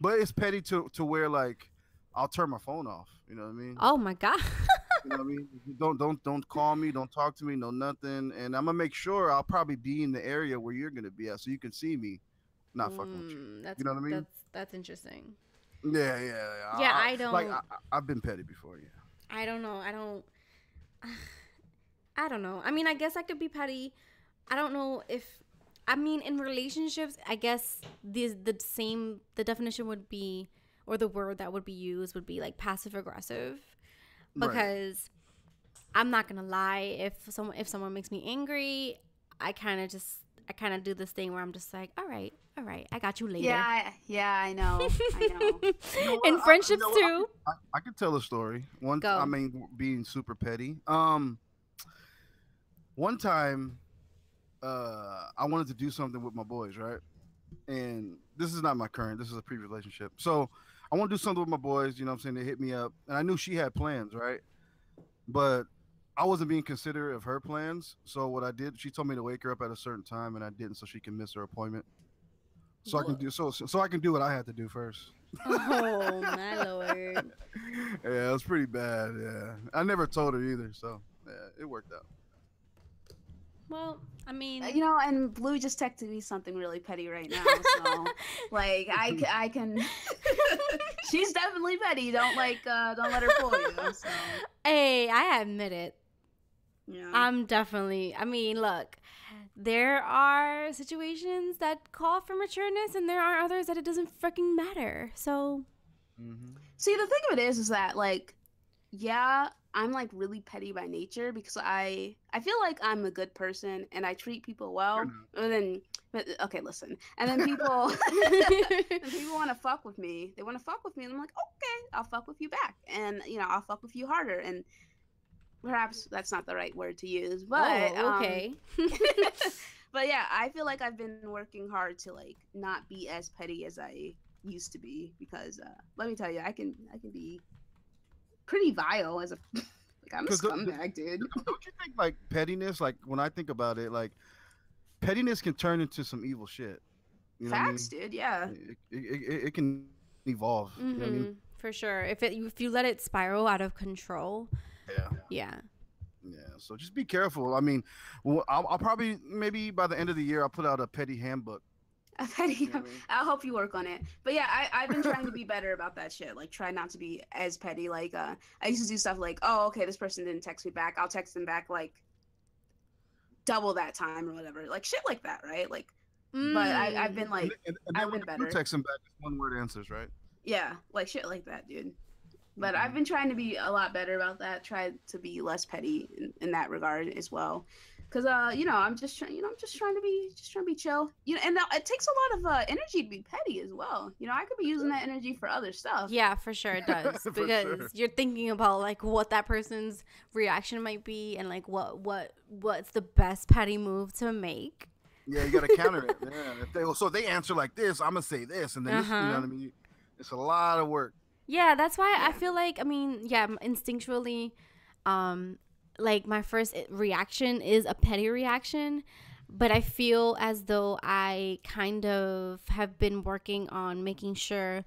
but it's petty to where like I'll turn my phone off. You know what I mean? Oh my god. You know what I mean? Don't call me, don't talk to me, no nothing. And I'm gonna make sure I'll probably be in the area where you're gonna be at, so you can see me, not fucking with you. That's You know what I mean? that's interesting. Yeah, yeah, yeah. Yeah, Like I've been petty before. Yeah. I don't know. I don't know. I mean, I guess I could be petty. I don't know if I mean in relationships, I guess the definition would be, or the word that would be used would be like passive aggressive, Right. because I'm not going to lie, if someone makes me angry, I kind of do this thing where I'm just like, all right, I got you later. Yeah, I know. I know. You know what? In friendships you know too. what? I could tell a story. Go. I mean, being super petty. One time, I wanted to do something with my boys, right? And this is not my current. This is a previous relationship. So I want to do something with my boys. You know what I'm saying? They hit me up, and I knew she had plans, right? But I wasn't being considerate of her plans. So what I did, she told me to wake her up at a certain time, and I didn't, so she can miss her appointment. So I can do so I can do what I had to do first. Oh my lord. Yeah, it was pretty bad. Yeah, I never told her either, so yeah, it worked out. Well, I mean, You know, and Blue just texted me something really petty right now. So, like, I can. She's definitely petty. Don't let her fool you. So, hey, I admit it. yeah. I mean, look, there are situations that call for matureness, and there are others that it doesn't freaking matter. So, See, the thing of it is that like, yeah, I'm like really petty by nature because I feel like I'm a good person and I treat people well. But okay, listen. And then people and people want to fuck with me. They want to fuck with me, and I'm like, okay, I'll fuck with you back, and you know, I'll fuck with you harder. And perhaps that's not the right word to use, but okay. but yeah, I feel like I've been working hard to like not be as petty as I used to be because let me tell you, I can be pretty vile as a like I'm a scumbag, dude. Don't you think like pettiness? Like when I think about it, like pettiness can turn into some evil shit. You know Facts, what I mean? dude. Yeah. It can evolve. You know what I mean? For sure. If you let it spiral out of control. Yeah. Yeah. Yeah. So just be careful. I mean, well, I'll probably maybe by the end of the year I'll put out a petty handbook. A petty. You know what I mean? I'll help you work on it. But yeah, I've been trying to be better about that shit. Like try not to be as petty. Like I used to do stuff like, oh, okay, this person didn't text me back. I'll text them back like double that time or whatever. Like shit like that, right? Like but I've been like And I've then been when you better. text them back, it's one word answers, right? Yeah, like shit like that, dude. But I've been trying to be a lot better about that. Try to be less petty in that regard as well. Cause you know, I'm just trying to be chill. You know, and it takes a lot of energy to be petty as well. You know, I could be using that energy for other stuff. Yeah, for sure it does. For Because sure. you're thinking about like what that person's reaction might be and like what's the best petty move to make. Yeah, you got to counter it. Yeah. If they answer like this, I'm gonna say this, and then this, you know what I mean? It's a lot of work. Yeah, that's why I feel like, I mean, yeah, instinctually, like my first reaction is a petty reaction, but I feel as though I kind of have been working on making sure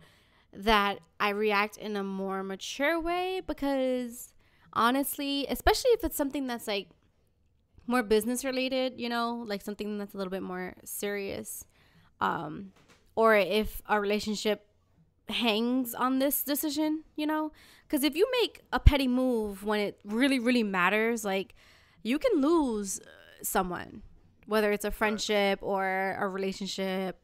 that I react in a more mature way, because honestly, especially if it's something that's like more business related, you know, like something that's a little bit more serious, or if a relationship hangs on this decision, you know, because if you make a petty move when it really, really matters, like you can lose someone, whether it's a friendship or a relationship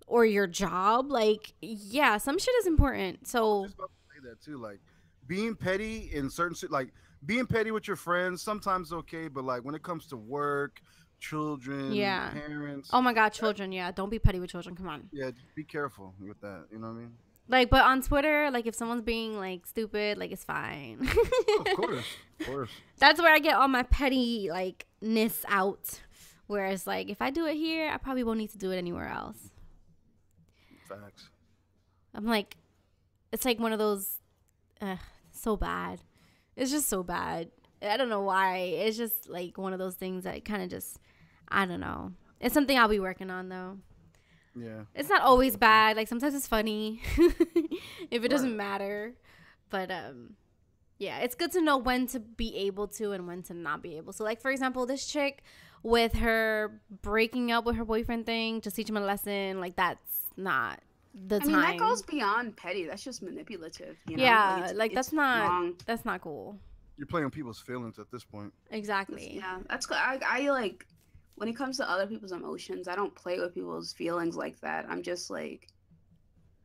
or your job. Like, yeah, some shit is important. So I was just about to say that too. Like being petty in like being petty with your friends sometimes okay, but like when it comes to work, children, yeah. parents, Oh my God, children. Yeah, don't be petty with children. Come on. yeah, just be careful with that. You know what I mean? Like, but on Twitter, like if someone's being like stupid, like it's fine. Of course, of course. That's where I get all my petty like ness out. Whereas like if I do it here, I probably won't need to do it anywhere else. Facts. I'm like, it's like one of those, so bad. It's just so bad. I don't know why. It's just like one of those things that kind of just, I don't know. It's something I'll be working on though. Yeah. It's not always bad. Like sometimes it's funny if it doesn't matter. But yeah, it's good to know when to be able to and when to not be able. So like for example, this chick with her breaking up with her boyfriend thing, just teach him a lesson. Like that's not the time. I mean, that goes beyond petty. That's just manipulative. You know? Yeah, like it's that's not wrong. That's not cool. You're playing on people's feelings at this point. Exactly. Yeah, that's cool. I like when it comes to other people's emotions, I don't play with people's feelings like that. I'm just like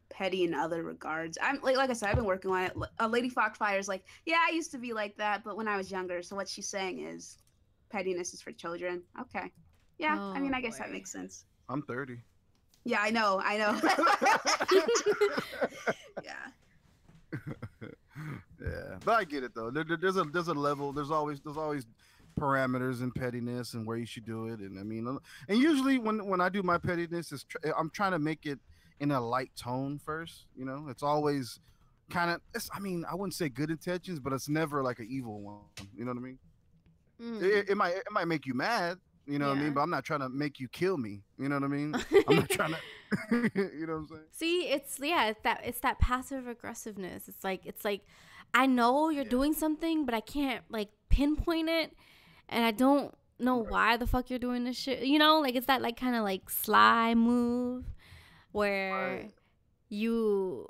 petty in other regards. I'm like I said, I've been working on it. Lady Foxfire's like, yeah, I used to be like that, but when I was younger. So what she's saying is, pettiness is for children. Okay, yeah. Oh, I mean, I guess boy. that makes sense. I'm 30. Yeah, I know. Yeah. Yeah, but I get it though. There's a level. There's always parameters and pettiness and where you should do it. And I mean, and usually when I do my pettiness, I'm trying to make it in a light tone first. You know, it's always kind of. I mean, I wouldn't say good intentions, but it's never like an evil one. You know what I mean? It might make you mad. You know what I mean? But I'm not trying to make you kill me. You know what I mean? I'm not trying to. You know what I'm saying? See, it's that passive aggressiveness. It's like I know you're doing something, but I can't like pinpoint it, and I don't know why the fuck you're doing this shit. You know, like it's that like kind of like sly move where you.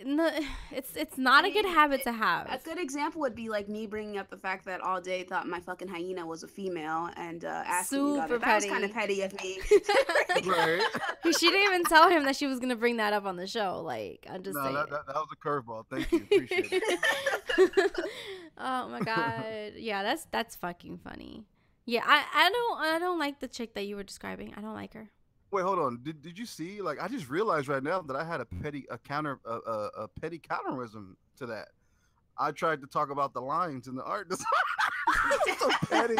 No, it's not a good habit to have. A good example would be like me bringing up the fact that AllDay thought my fucking hyena was a female and asking me about it. That was kind of petty of me. Right. She didn't even tell him that she was gonna bring that up on the show. Like I'm just saying. That was a curveball. Thank you. Appreciate it. Oh my God. Yeah, that's fucking funny. Yeah, I don't like the chick that you were describing. I don't like her. Wait, hold on. Did you see? Like, I just realized right now that I had a petty counterism to that. I tried to talk about the lines in the art. So petty.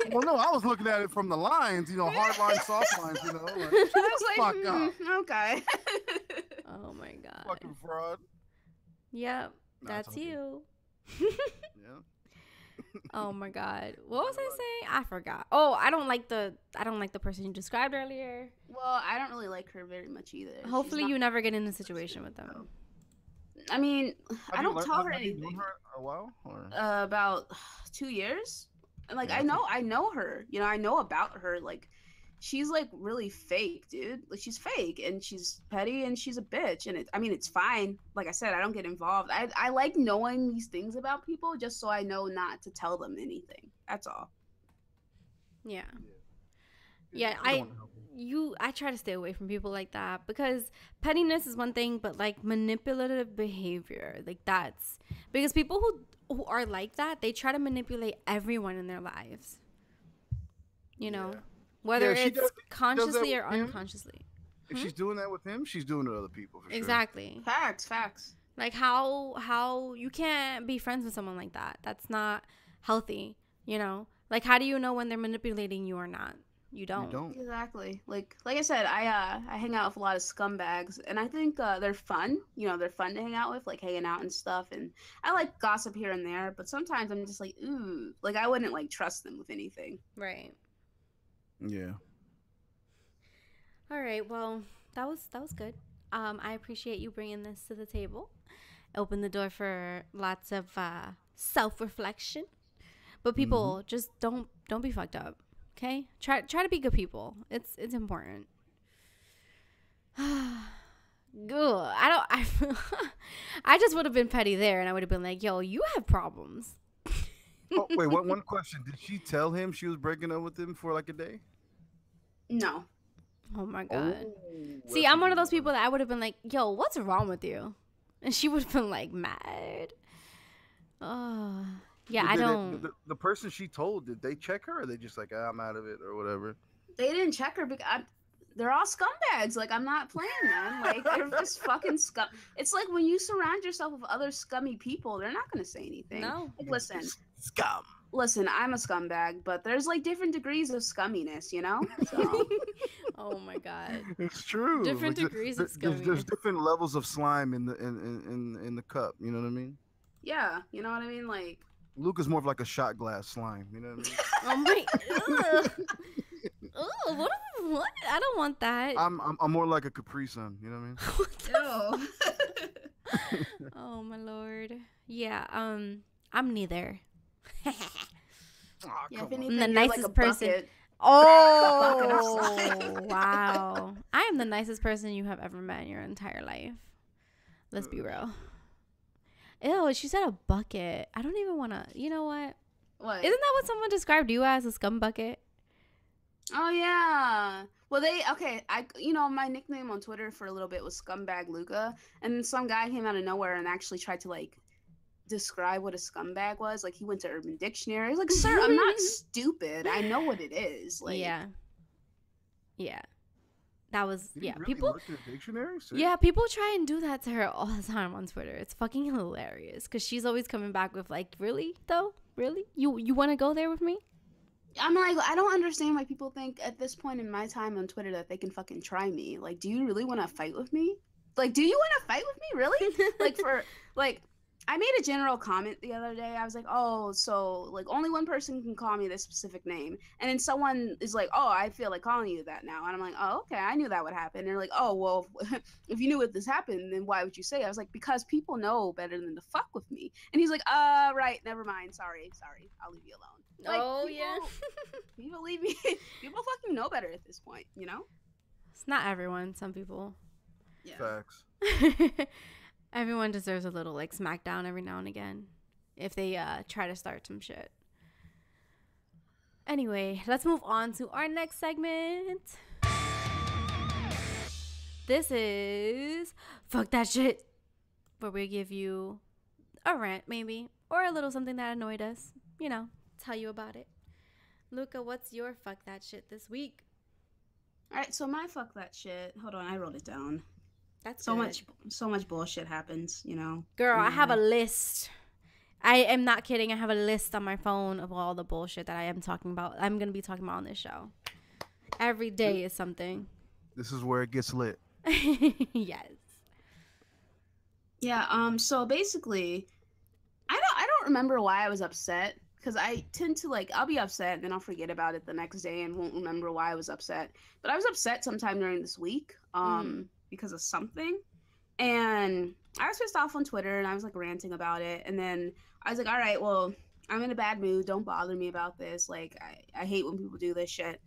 Well, no, I was looking at it from the lines. You know, hard lines, soft lines. You know, like, I was like, fuck up. Okay. Oh my God. Fucking fraud. Yep, Nah, that's you. Yeah. Oh my God. What was I saying? I forgot. Oh, I don't like the person you described earlier. Well, I don't really like her very much either. Hopefully you never get in a situation with them. I mean, I don't tell her Have you known anything. her a while? Or? About 2 years. And like Yeah, I know her. You know, I know about her. Like she's like really fake, dude. Like she's fake and she's petty and she's a bitch. And it's fine. Like I said, I don't get involved. I like knowing these things about people just so I know not to tell them anything. That's all. Yeah. Yeah, I try to stay away from people like that because pettiness is one thing, but like manipulative behavior, like that's because people who are like that, they try to manipulate everyone in their lives. You know? Yeah. Whether it's consciously or him. unconsciously. If she's doing that with him, she's doing it with other people. For Exactly. Sure. Facts. Like how you can't be friends with someone like that. That's not healthy, you know? Like how do you know when they're manipulating you or not? You don't. You don't. Exactly. Like I said, I hang out with a lot of scumbags, and I think they're fun. You know, they're fun to hang out with, like hanging out and stuff. And I like gossip here and there, but sometimes I'm just like, ooh, like I wouldn't like trust them with anything. Right. Yeah. All right. Well, that was good. I appreciate you bringing this to the table. Open the door for lots of self-reflection. But people, just don't be fucked up. Okay? Try to be good people. It's important. Good. I just would have been petty there, and I would have been like, "Yo, you have problems." Oh, wait, one question. Did she tell him she was breaking up with him for like a day? No. Oh my god. Oh, See, I'm one of those people that I would have been like, "Yo, what's wrong with you?" And she would have been like mad. Oh. Yeah, I don't. The person she told, did they check her, or they just like, I'm out of it, or whatever? They didn't check her because they're all scumbags. Like, I'm not playing, man. Like, they're just fucking scum. It's like when you surround yourself with other scummy people, they're not going to say anything. No. Like, listen. Scum. Listen, I'm a scumbag, but there's like different degrees of scumminess, you know? So. Oh my god. It's true. Different like, degrees of there's scumminess. different levels of slime in the cup. You know what I mean? Yeah, you know what I mean? Like. Luca's more of like a shot glass slime. You know what Oh my. Ugh, what? I don't want that. I mean? I'm more like a Capri Sun. You know what I mean? Ew. Oh my lord. Yeah. I'm neither. Aw, Yeah, come if on. anything, the you're nicest like a person. bucket. Oh wow. I am the nicest person you have ever met in your entire life. Let's be real. Ew, she said a bucket. I don't even want to. You know what? What? Isn't that what someone described you as, a scum bucket? Oh yeah. Well, my nickname on Twitter for a little bit was Scumbag Luca, and then some guy came out of nowhere and actually tried to like describe what a scumbag was. Like he went to Urban Dictionary. He's like, "Sir, I'm not stupid. I know what it is." Like, Yeah. That was Did he really people. look at a dictionary? Yeah, people try and do that to her all the time on Twitter. It's fucking hilarious because she's always coming back with like, really though, really, you want to go there with me? I'm like, I don't understand why people think at this point in my time on Twitter that they can fucking try me. Like, do you really want to fight with me? Like, do you want to fight with me? Really? I made a general comment the other day. I was like, oh, so like only one person can call me this specific name. And then someone is like, oh, I feel like calling you that now. And I'm like, oh, okay, I knew that would happen. And they're like, oh, well, if you knew what this happened, then why would you say it? I was like, because people know better than to fuck with me. And he's like, right, never mind. Sorry. I'll leave you alone. Like, people leave me. People fucking know better at this point, you know? It's not everyone. Some people. Yeah. Facts. Everyone deserves a little like smackdown every now and again if they try to start some shit. Anyway, let's move on to our next segment. This is Fuck That Shit, where we give you a rant maybe or a little something that annoyed us. You know, tell you about it. Luca, what's your Fuck That Shit this week? All right, so my Fuck That Shit. Hold on, I wrote it down. That's so good. much bullshit happens, you know. Girl, I have a list. I am not kidding. I have a list on my phone of all the bullshit that I am talking about. I'm gonna be talking about on this show. Every day is something. This is where it gets lit. Yes. Yeah. So basically, I don't remember why I was upset because I tend to I'll be upset and then I'll forget about it the next day and won't remember why I was upset. But I was upset sometime during this week. Because of something, and I was pissed off on Twitter and I was like ranting about it, and then I was like, all right, well, I'm in a bad mood, don't bother me about this, like I hate when people do this shit.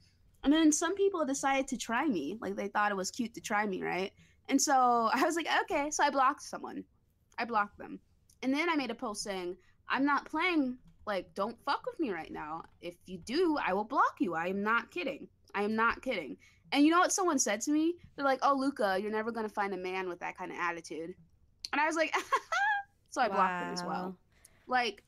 And then some people decided to try me, like they thought it was cute to try me, right? And so I was like, okay, so I blocked someone. I blocked them, and then I made a post saying, I'm not playing, like, don't fuck with me right now. If you do, I will block you. I am not kidding. And you know what someone said to me? They're like, oh, Luca, you're never going to find a man with that kind of attitude. And I was like, so I blocked them as well. Like,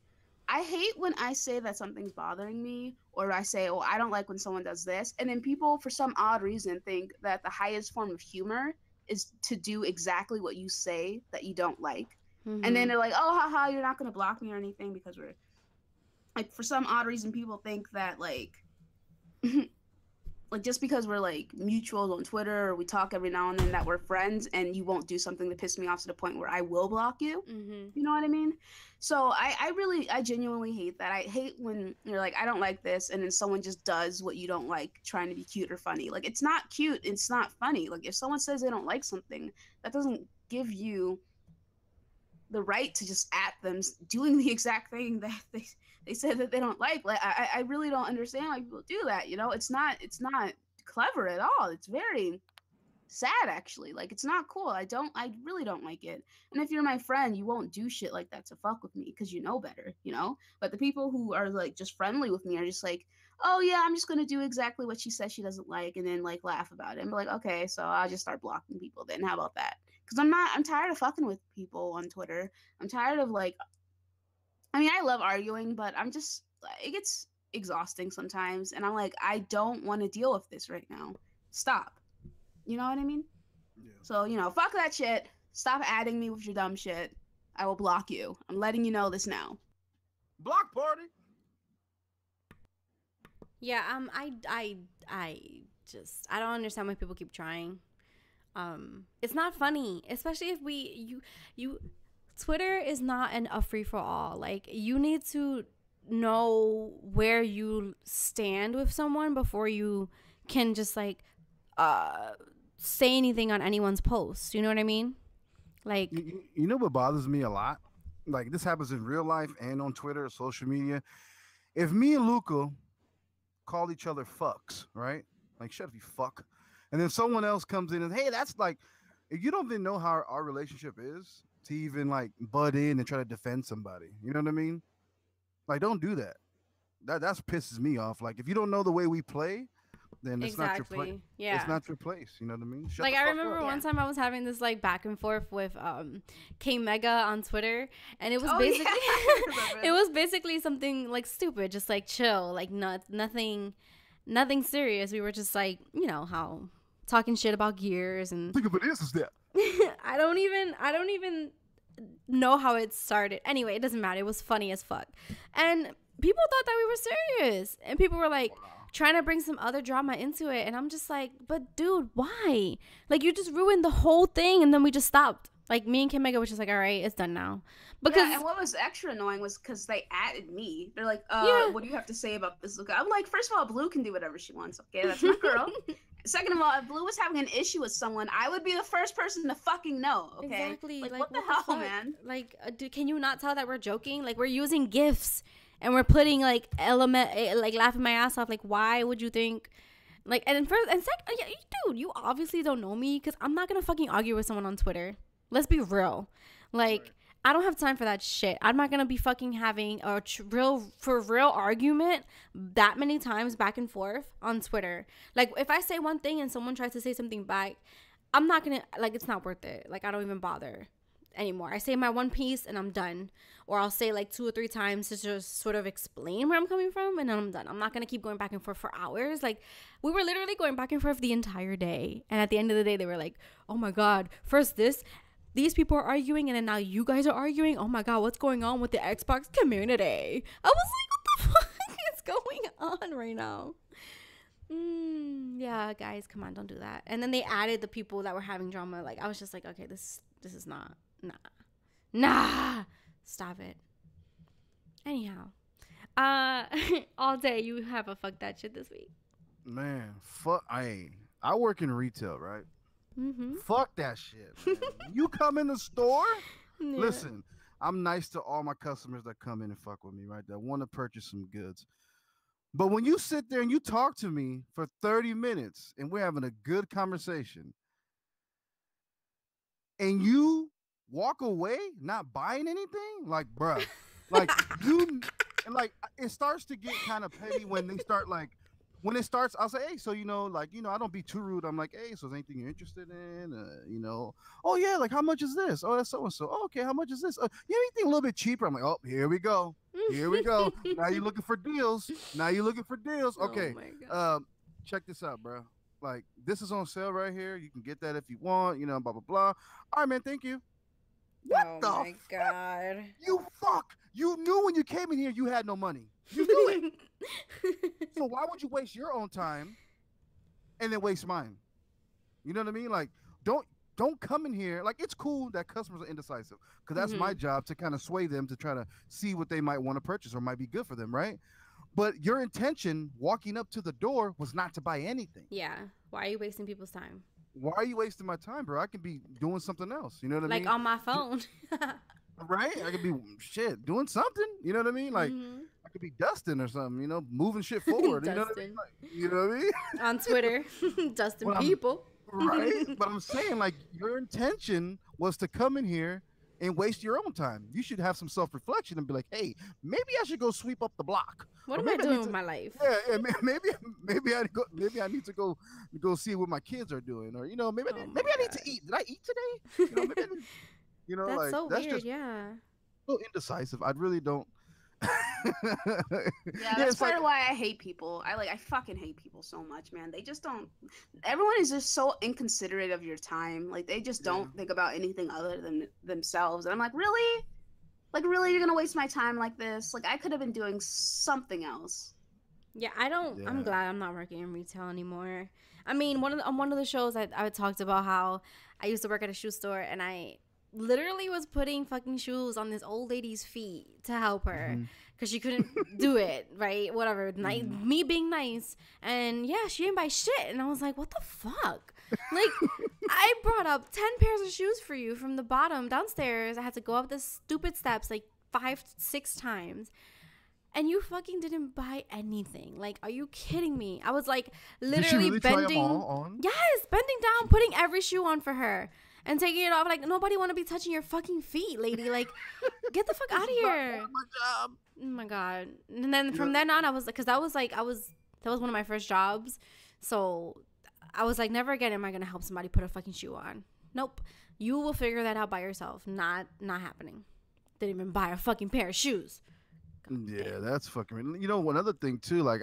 I hate when I say that something's bothering me, or I say, oh, I don't like when someone does this. And then people, for some odd reason, think that the highest form of humor is to do exactly what you say that you don't like. Mm-hmm. And then they're like, oh, haha, you're not going to block me or anything because we're, like, for some odd reason, people think that, like, like just because we're like mutuals on Twitter or we talk every now and then that we're friends and you won't do something to piss me off to the point where I will block you. You know what I mean? So I genuinely hate that. I hate when you're like, I don't like this, and then someone just does what you don't like, trying to be cute or funny. Like, it's not cute, it's not funny. Like, if someone says they don't like something, that doesn't give you the right to just at them doing the exact thing that they said that they don't like. Like, I really don't understand why people do that. You know, it's not clever at all. It's very sad, actually. Like, it's not cool. I really don't like it. And if you're my friend, you won't do shit like that to fuck with me because you know better, you know. But the people who are like just friendly with me are just like, oh yeah, I'm just gonna do exactly what she says she doesn't like, and then like laugh about it and be like, okay, so I'll just start blocking people then. How about that? Because I'm tired of fucking with people on Twitter. I'm tired of like, I mean, I love arguing, but it gets exhausting sometimes, and I'm like, I don't want to deal with this right now. Stop. You know what I mean? Yeah. So, you know, fuck that shit. Stop adding me with your dumb shit. I will block you. I'm letting you know this now. Block party. Yeah, I I don't understand why people keep trying. It's not funny, especially if you Twitter is not a free for all. Like, you need to know where you stand with someone before you can just like say anything on anyone's post. You know what I mean? Like, you know what bothers me a lot? Like, this happens in real life and on Twitter or social media. If me and Luca call each other fucks, right? Like, shut up, you fuck. And then someone else comes in and, hey, that's like, if you don't even know how our relationship is to even like butt in and try to defend somebody. You know what I mean? Like, don't do that. That's pisses me off. Like, if you don't know the way we play, then it's not your place. Yeah. It's not your place. You know what I mean? Shut like, the I fuck remember up. one time I was having this like back and forth with K Mega on Twitter, and it was it was basically something like stupid, just like chill, like nothing serious. We were just like, you know, how talking shit about gears and Think of it is that. I don't even know how it started. Anyway, it doesn't matter. It was funny as fuck. And people thought that we were serious. And people were like trying to bring some other drama into it. And I'm just like, but dude, why? Like, you just ruined the whole thing, and then we just stopped. Like, me and Kim Mega was just like, all right, it's done now. Because and what was extra annoying was because they added me. They're like, Yeah. what do you have to say about this, Luca? I'm like, first of all, Blue can do whatever she wants, okay? That's my girl. Second of all, if Blue was having an issue with someone, I would be the first person to fucking know, okay? Exactly. Like, Like, what the hell, man? Like, dude, can you not tell that we're joking? Like, we're using GIFs and we're putting like like laughing my ass off. Like, why would you think? Like, and first and second, yeah, dude, you obviously don't know me because I'm not gonna fucking argue with someone on Twitter. Let's be real. Like, right. I don't have time for that shit. I'm not gonna be fucking having a real argument that many times back and forth on Twitter. Like, if I say one thing and someone tries to say something back, I'm not gonna, like, it's not worth it. Like, I don't even bother anymore. I say my one piece and I'm done. Or I'll say like 2 or 3 times to just sort of explain where I'm coming from, and then I'm done. I'm not gonna keep going back and forth for hours. Like, we were literally going back and forth the entire day, and at the end of the day they were like, oh my god, first these people are arguing, and then now you guys are arguing. Oh my god, what's going on with the Xbox community? I was like, what the fuck is going on right now? Yeah, guys, come on, don't do that. And then they added the people that were having drama. Like, I was just like, okay, this is not, nah, stop it. Anyhow, all day you have a fuck that shit this week. Man, fuck, I work in retail, right? Mm-hmm. Fuck that shit, man. You come in the store, listen, I'm nice to all my customers that come in and fuck with me, right? That want to purchase some goods. But when you sit there and you talk to me for 30 minutes and we're having a good conversation and you walk away not buying anything, like, bruh, like, you, and like, it starts to get kind of petty when they start like, when it starts, I'll say, hey, so, you know, like, you know, I don't be too rude. I'm like, hey, so is anything you're interested in? You know, oh, yeah, like, how much is this? Oh, that's so-and-so. Oh, okay, how much is this? You anything a little bit cheaper? I'm like, oh, here we go. Here we go. Now you're looking for deals. Okay, check this out, bro. Like, this is on sale right here. You can get that if you want, you know, blah, blah, blah. All right, man, thank you. What the my god. You fuck. You knew when you came in here you had no money. You knew it. So why would you waste your own time and then waste mine. You know what I mean? Like, don't come in here. Like, it's cool that customers are indecisive because that's my job to kind of sway them to try to see what they might want to purchase or might be good for them, right? But your intention walking up to the door was not to buy anything. Yeah. Why are you wasting people's time? Why are you wasting my time, bro? I could be doing something else. You know what I mean? Like on my phone. Right? I could be doing something. You know what I mean? Like I could be dusting or something. You know, moving shit forward. You know what I mean? Like, you know what I mean? On Twitter, dusting people. Right? But I'm saying, like, your intention was to come in here and waste your own time. You should have some self-reflection and be like, hey, maybe I should go sweep up the block. What am I doing with my life? Yeah, maybe I need to go see what my kids are doing, or maybe I need to eat. Did I eat today? Maybe I need, that's like, so that's weird. just Yeah. so indecisive. I really don't. Yeah, that's part of why I hate people. I fucking hate people so much, man. They just don't. Everyone is just so inconsiderate of your time. Like, they just don't think about anything other than themselves. And I'm like, really? Like, really, you're gonna waste my time like this? Like, I could have been doing something else. Yeah, I'm glad I'm not working in retail anymore. I mean, on one of the shows I talked about how I used to work at a shoe store, and I literally was putting fucking shoes on this old lady's feet to help her because she couldn't do it, right? Whatever. Me being nice. And yeah, she didn't buy shit. And I was like, what the fuck? Like, I brought up 10 pairs of shoes for you from the bottom downstairs. I had to go up the stupid steps like 5-6 times. And you fucking didn't buy anything. Like, are you kidding me? I was like literally really bending. try them all on? Yes, bending down, putting every shoe on for her. And taking it off. Like, nobody want to be touching your fucking feet, lady. Like, get the fuck out of here. My job. Oh my God. And then from then on, I was like, because that was one of my first jobs. So I was like, never again am I going to help somebody put a fucking shoe on. Nope. You will figure that out by yourself. Not happening. Didn't even buy a fucking pair of shoes. Yeah, that's fucking. One other thing too. Like,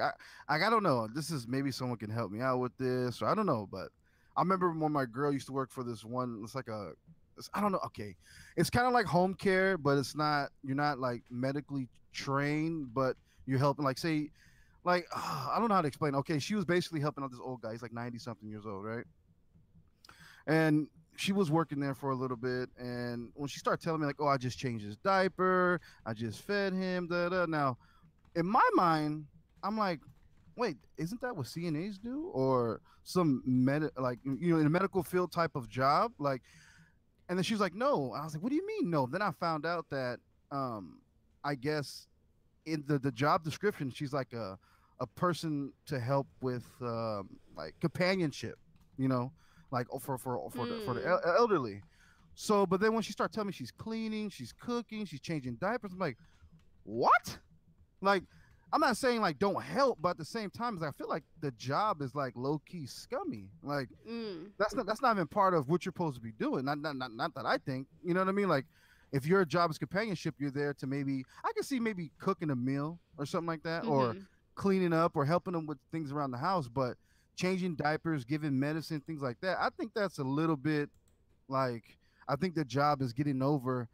I don't know. This is, maybe someone can help me out with this, or I don't know, but I remember when my girl used to work for this one. It's like I don't know. Okay, it's kind of like home care, but it's not. You're not like medically trained, but you're helping. Like, say, like I don't know how to explain. Okay, she was basically helping out this old guy. He's like 90-something years old, right? And she was working there for a little bit, and when she started telling me like, "Oh, I just changed his diaper, I just fed him," Now, in my mind, I'm like, wait, isn't that what CNAs do, or some in a medical field type of job? Like, and then she was like, no. I was like, what do you mean no? Then I found out that I guess in the job description, she's like a person to help with like companionship, like for the elderly. So, but then when she started telling me she's cleaning, she's cooking, she's changing diapers, I'm like, what? Like, I'm not saying like don't help, but at the same time, I feel like the job is like low key scummy. Like that's not even part of what you're supposed to be doing. Not that I think. You know what I mean? Like, if your job is companionship, you're there to I can see maybe cooking a meal or something like that, or cleaning up, or helping them with things around the house. But changing diapers, giving medicine, things like that, I think that's a little bit like, I think the job is getting over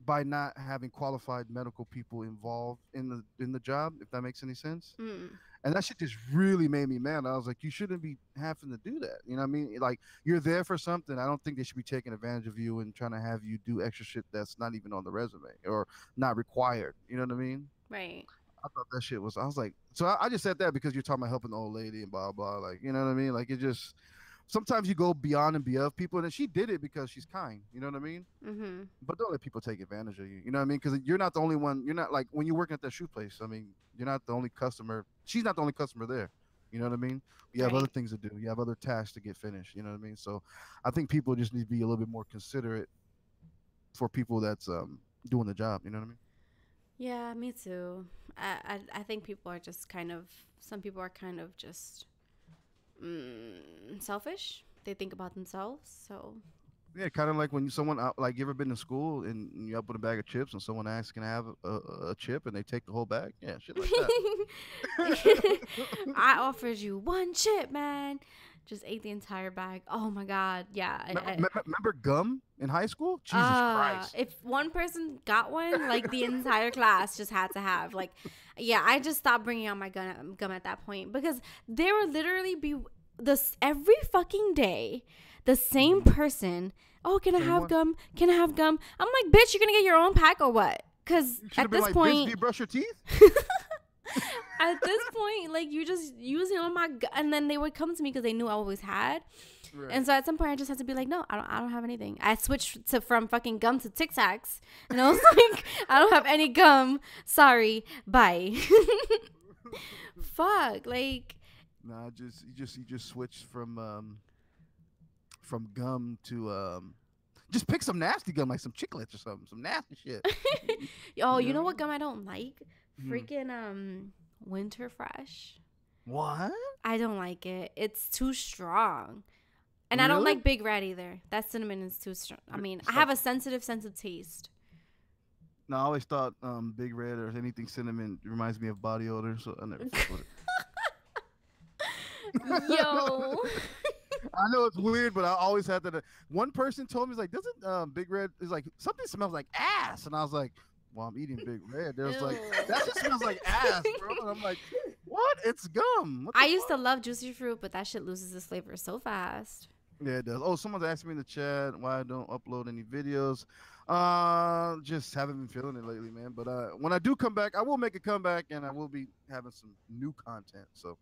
by not having qualified medical people involved in the job, if that makes any sense. And that shit just really made me mad. I was like, you shouldn't be having to do that. You know what I mean? Like, you're there for something. I don't think they should be taking advantage of you and trying to have you do extra shit that's not even on the resume or not required. You know what I mean? Right. I thought that shit was, I was like, so I just said that because you're talking about helping the old lady and blah, blah. Like, you know what I mean? Like, it just, sometimes you go beyond and beyond people, and she did it because she's kind. You know what I mean? But don't let people take advantage of you. You know what I mean? Because you're not the only one. You're not, like, when you're working at that shoe place, I mean, you're not the only customer. She's not the only customer there. You know what I mean? You have other things to do. You have other tasks to get finished. You know what I mean? So I think people just need to be a little bit more considerate for people that's doing the job. You know what I mean? Yeah, me too. I think people are just some people are kind of just selfish. They think about themselves. So yeah, kind of like when someone like, you ever been to school and you up with a bag of chips and someone asks, can I have a chip, and they take the whole bag? Yeah, shit like that. I offered you one chip, man. Just ate the entire bag. Oh my God. Yeah. Remember gum in high school? Jesus Christ. If one person got one, like, the entire class just had to have. Like, yeah, I just stopped bringing out my gum at that point, because there would literally be this every fucking day, the same person. Oh, can I have gum? Can I have gum? I'm like, bitch, you're gonna get your own pack or what? Because at this point, bitch, do you brush your teeth? At this point, like, you just using all my and then they would come to me because they knew I always had. Right. And so at some point I just had to be like, no, I don't have anything. I switched from fucking gum to Tic Tacs, and I was like, I don't have any gum. Sorry, bye. Fuck, like. Nah, you just switched from gum to just pick some nasty gum, like some chiclets or something, some nasty shit. Oh, you know what gum I don't like? Freaking Winter Fresh. What? I don't like it. It's too strong. And really? I don't like Big Red either. That cinnamon is too strong. I mean, I have a sensitive sense of taste. No, I always thought Big Red or anything cinnamon reminds me of body odor, so I never fuck with it. Yo. I know it's weird, but I always had that. One person told me, like, doesn't Big Red, is like, something smells like ass. And I was like, well, I'm eating Big Red. There's like, that just smells like ass, bro. And I'm like, what? It's gum. I used to love juicy fruit, but that shit loses its flavor so fast. Yeah, it does. Oh, someone's asking me in the chat why I don't upload any videos. Just haven't been feeling it lately, man. But when I do come back, I will make a comeback, and I will be having some new content. So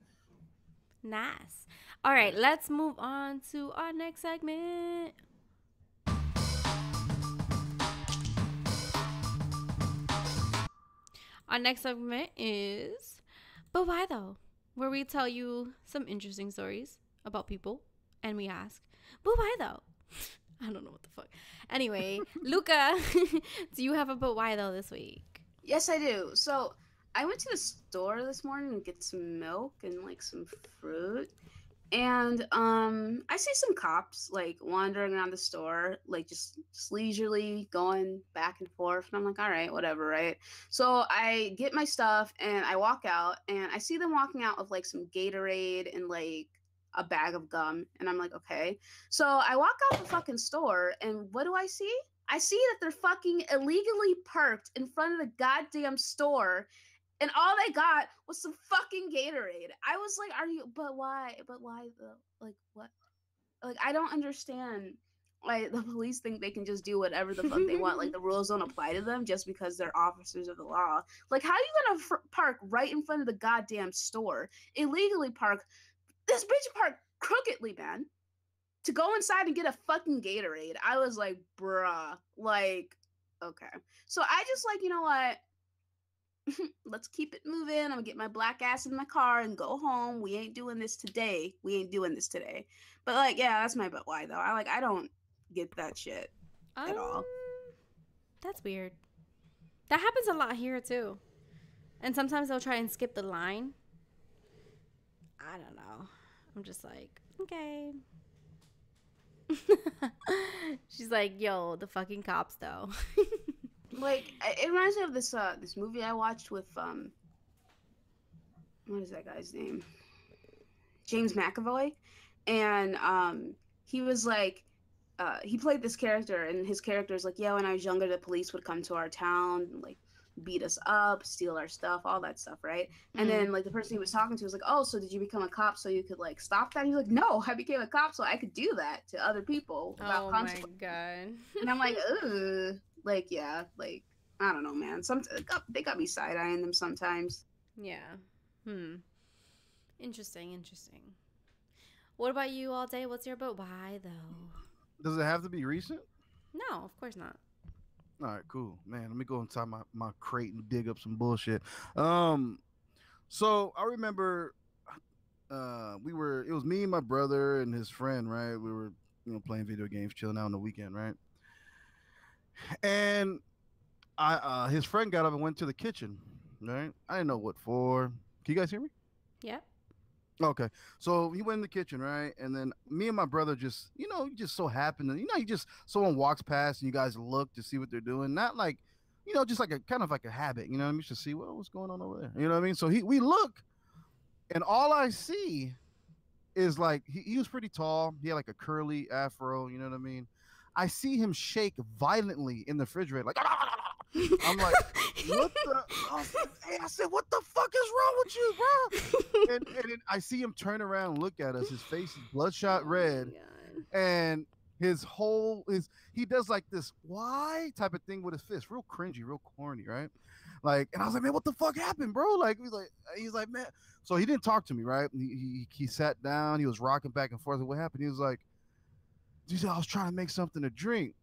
nice. All right, let's move on to our next segment. Our next segment is But Why Though? Where we tell you some interesting stories about people and we ask, but why though? I don't know what the fuck. Anyway, Luca, do you have a but why though this week? Yes, I do. So I went to the store this morning to get some milk and like some fruit. And I see some cops like wandering around the store, like just leisurely going back and forth. And I'm like, all right, whatever, right? So I get my stuff and I walk out, and I see them walking out with like some Gatorade and like a bag of gum. And I'm like, okay. So I walk out the fucking store, and what do I see? I see that they're fucking illegally parked in front of the goddamn store. And all they got was some fucking Gatorade. I was like, but why though? Like, what? Like, I don't understand why the police think they can just do whatever the fuck they want. Like, the rules don't apply to them just because they're officers of the law. Like, how are you gonna park right in front of the goddamn store? Illegally park. This bitch parked crookedly, man. To go inside and get a fucking Gatorade. I was like, bruh. Like, okay. So I just like, you know what? Let's keep it moving. I'm gonna get my black ass in my car and go home. We ain't doing this today. But like, yeah, that's my but why though. I don't get that shit at all. That's weird. That happens a lot here too. And sometimes they'll try and skip the line. I don't know. I'm just like, okay. She's like, yo, the fucking cops though. Like, it reminds me of this this movie I watched with what is that guy's name? James McAvoy. And he was like, he played this character, and his character is like, yeah, when I was younger, the police would come to our town and like beat us up, steal our stuff, all that stuff, right? And then like the person he was talking to was like, oh, so did you become a cop so you could like stop that? And he's like, no, I became a cop so I could do that to other people without consequences. Oh my god. And I'm like, ugh. Like, yeah, like, I don't know, man. They got me side-eyeing them sometimes. Yeah. Interesting. What about you, AllDay? What's your but why though? Does it have to be recent? No, of course not. All right, cool, man. Let me go inside my crate and dig up some bullshit. So I remember, it was me and my brother and his friend, right? We were, playing video games, chilling out on the weekend, right? And his friend got up and went to the kitchen, right? I didn't know what for. Can you guys hear me? Yeah. Okay. So he went in the kitchen, right? And then me and my brother just, you just so happened to, someone walks past and you guys look to see what they're doing. Not like, just like a kind of like a habit, you know what I mean? Just to see what's going on over there. You know what I mean? So we look, and all I see is like, he was pretty tall. He had like a curly afro, you know what I mean? I see him shake violently in the refrigerator, like, I'm like, what the? I said, what the fuck is wrong with you, bro? And then I see him turn around and look at us. His face is bloodshot red, and he does like this why type of thing with his fist, real cringy, real corny, right? Like, and I was like, man, what the fuck happened, bro? Like, he's like, man. So he didn't talk to me, right? He sat down. He was rocking back and forth. What happened? He was like, dude, I was trying to make something to drink.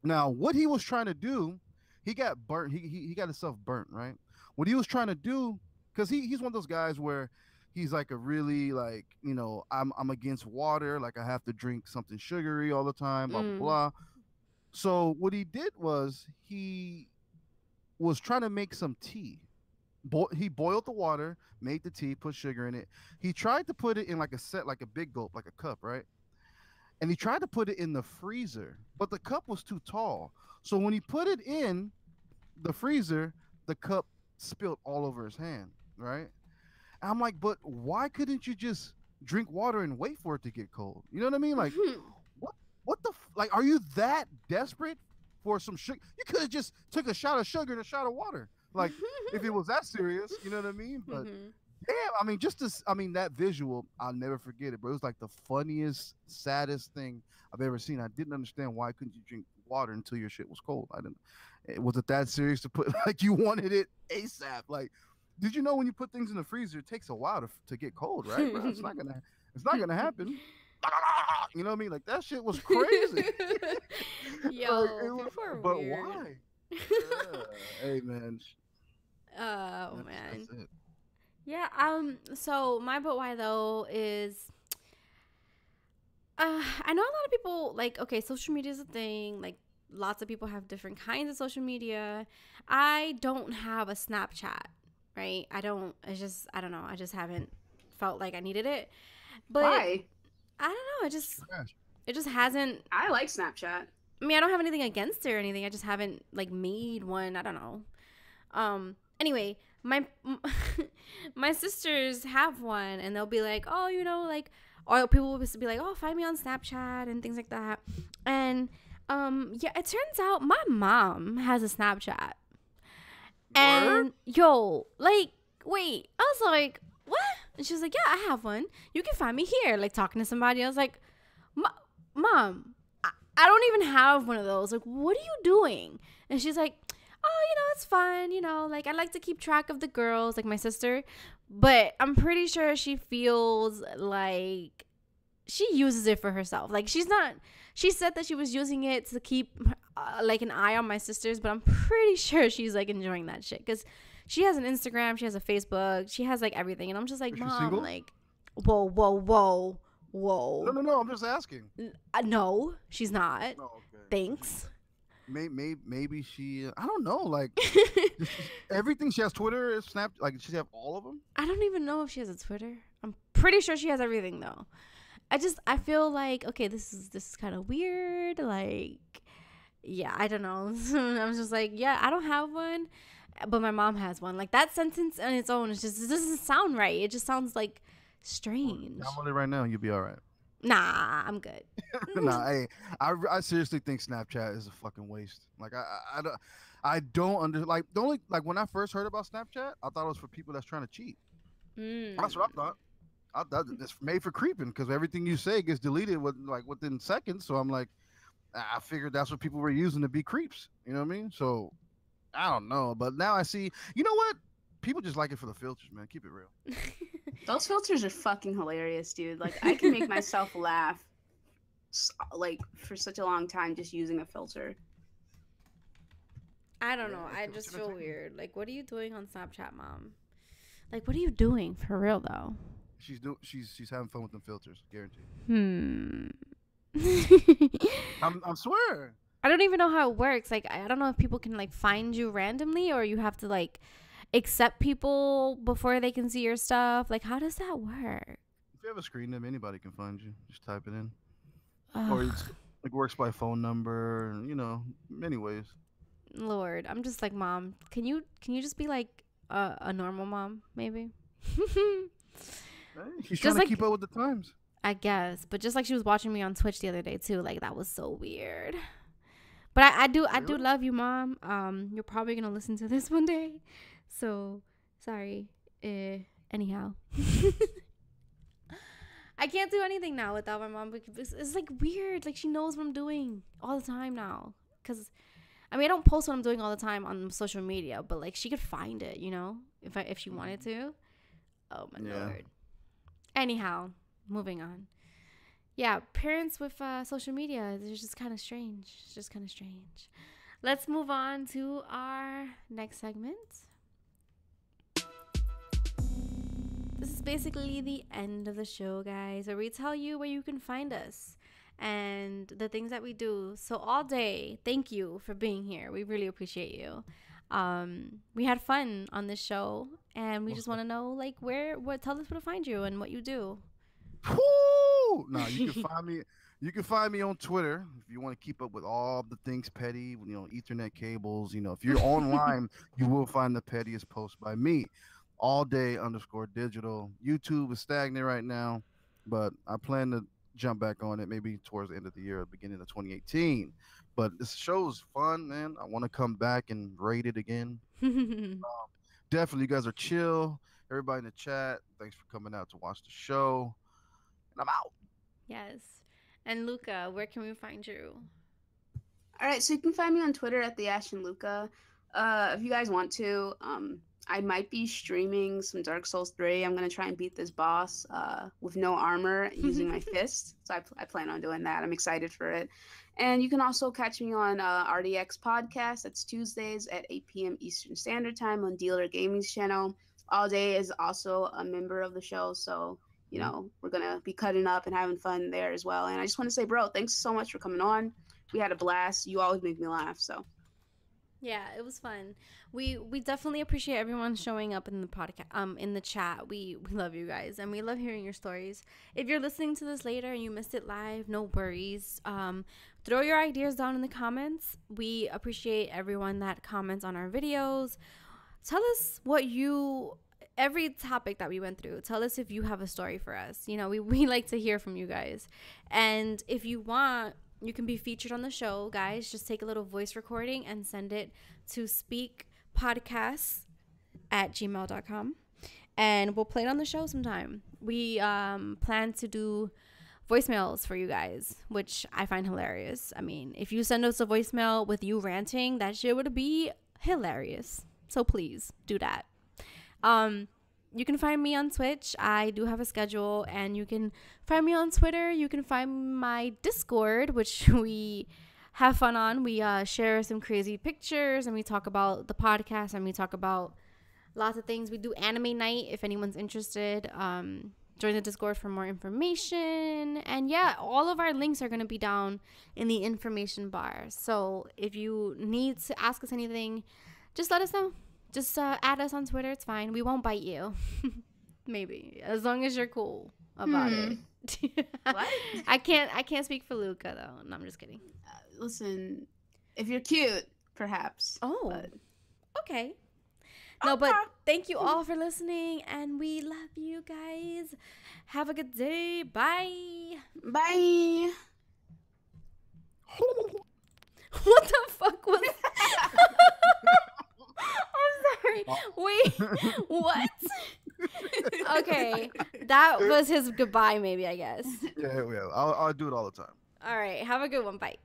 Now, what he was trying to do, he got burnt. He got himself burnt, right? What he was trying to do, because he's one of those guys where he's like a really like, you know, I'm against water. Like I have to drink something sugary all the time, blah, blah, blah. So what he did was he was trying to make some tea. He boiled the water, made the tea, put sugar in it. He tried to put it in like a big gulp, like a cup, right? And he tried to put it in the freezer, but the cup was too tall. So when he put it in the freezer, the cup spilled all over his hand, right? And I'm like, but why couldn't you just drink water and wait for it to get cold? You know what I mean? Like, like, are you that desperate for some sugar? You could have just took a shot of sugar and a shot of water. Like, if it was that serious, you know what I mean? But damn, I mean, that visual, I'll never forget it, bro. It was like the funniest, saddest thing I've ever seen. I didn't understand why couldn't you drink water until your shit was cold. Was it that serious to put, like, you wanted it ASAP? Like, did you know when you put things in the freezer, it takes a while to get cold, right, bro? It's not gonna happen. You know what I mean? Like, that shit was crazy. Yo, like, people are but weird. why? Yeah. Hey, man. Oh, man. That's it. Yeah, so my but why though is I know a lot of people like, okay, social media is a thing, like lots of people have different kinds of social media. I don't have a Snapchat, right? I don't know, I just haven't felt like I needed it. But why? I don't know, it just hasn't. I like Snapchat. I mean, I don't have anything against it or anything. I just haven't like made one. I don't know. Anyway, my sisters have one, and they'll be like, oh, you know, like, or people will be like, oh, find me on Snapchat and things like that. And yeah, it turns out my mom has a Snapchat. And yo, like, wait, I was like, what? And she was like, yeah, I have one. You can find me here, like talking to somebody. I was like, Mom, I don't even have one of those. Like, what are you doing? And she's like, oh, you know, it's fun. You know, like, I like to keep track of the girls, like my sister. But I'm pretty sure she feels like she uses it for herself. Like, she said that she was using it to keep, like, an eye on my sisters. But I'm pretty sure she's, like, enjoying that shit. Because she has an Instagram. She has a Facebook. She has, like, everything. And I'm just like, Mom, single? Like, whoa. No, I'm just asking. No, she's not. Oh, okay. Thanks. Maybe she, I don't know, like, everything. She has Twitter, Snap, like, she have all of them? I don't even know if she has a Twitter. I'm pretty sure she has everything, though. I feel like, okay, this is kind of weird. Like, yeah, I don't know. I was just like, yeah, I don't have one, but my mom has one. Like, that sentence on its own, it doesn't sound right. It just sounds, like, strange. Download it right now and you'll be all right. Nah, I'm good. Nah, hey, I seriously think Snapchat is a fucking waste. Like, I don't like, the only, like, when I first heard about Snapchat, I thought it was for people that's trying to cheat. That's what I thought. I thought it's made for creeping because everything you say gets deleted within seconds. So I'm like, I figured that's what people were using to be creeps. You know what I mean? So I don't know, but now I see. You know what? People just like it for the filters, man. Keep it real. Those filters are fucking hilarious, dude. Like, I can make myself laugh, like, for such a long time just using a filter. I don't know. I just feel weird. Like, what are you doing on Snapchat, Mom? Like, what are you doing for real though? She's having fun with them filters, guaranteed. I swear. I don't even know how it works. Like, I don't know if people can, like, find you randomly or you have to, like, accept people before they can see your stuff. Like, how does that work? If you have a screen name, anybody can find you. Just type it in. Or it's, like, works by phone number, you know, many ways. Lord, I'm just like, Mom, can you just be like a normal mom, maybe? Hey, she's trying to keep up with the times. I guess, but just like she was watching me on Twitch the other day too, like, that was so weird. But I do Really? love you, Mom. You're probably gonna listen to this one day, so sorry. Anyhow, I can't do anything now without my mom because it's like weird. Like she knows what I'm doing all the time now. Cause I mean I don't post what I'm doing all the time on social media, but like she could find it, if she wanted to. Oh my lord. Anyhow, moving on. Yeah, parents with social media, they're just kind of strange. It's just kind of strange. Let's move on to our next segment. This is basically the end of the show, guys, where we tell you where you can find us and the things that we do. So AllDay, thank you for being here. We really appreciate you. We had fun on this show, and we just want to know, like, tell us where to find you and what you do. Woo! No, you can find me. You can find me on Twitter if you want to keep up with all the things petty. Ethernet cables. If you're online, you will find the pettiest post by me. AllDay_digital. YouTube is stagnant right now, but I plan to jump back on it maybe towards the end of the year, beginning of 2018. But this show is fun, man. I want to come back and rate it again. Definitely, you guys are chill. Everybody in the chat, thanks for coming out to watch the show. And I'm out. Yes. And Luca, where can we find you? All right, so you can find me on Twitter at TheAshenLuca. If you guys want to, I might be streaming some Dark Souls 3. I'm going to try and beat this boss with no armor using my fist. So I plan on doing that. I'm excited for it. And you can also catch me on RDX Podcast. That's Tuesdays at 8 p.m. Eastern Standard Time on Dealer Gaming's channel. AllDay is also a member of the show. So, we're going to be cutting up and having fun there as well. And I just want to say, bro, thanks so much for coming on. We had a blast. You always make me laugh. So. Yeah, it was fun. We definitely appreciate everyone showing up in the podcast, in the chat. We love you guys, and we love hearing your stories. If you're listening to this later and you missed it live, no worries. Throw your ideas down in the comments. We appreciate everyone that comments on our videos. Tell us every topic that we went through. Tell us if you have a story for us. We like to hear from you guys. And if you want, you can be featured on the show, guys. Just take a little voice recording and send it to speakpodcasts@gmail.com. And we'll play it on the show sometime. We plan to do voicemails for you guys, which I find hilarious. I mean, if you send us a voicemail with you ranting, that shit would be hilarious. So please do that. You can find me on Twitch. I do have a schedule, and you can find me on Twitter. You can find my Discord, which we have fun on. We share some crazy pictures, and we talk about the podcast, and we talk about lots of things. We do anime night if anyone's interested. Join the Discord for more information. And yeah, all of our links are going to be down in the information bar. So if you need to ask us anything, just let us know. Just add us on Twitter. It's fine. We won't bite you. Maybe. As long as you're cool about it. What? I can't speak for Luca, though. No, I'm just kidding. Listen, if you're cute, perhaps. Oh. But... Okay. No, but thank you all for listening. And we love you guys. Have a good day. Bye. Bye. What the fuck was I'm sorry. Wait, what? Okay, that was his goodbye, maybe, I guess. Yeah. I'll do it all the time. All right, have a good one. Bye.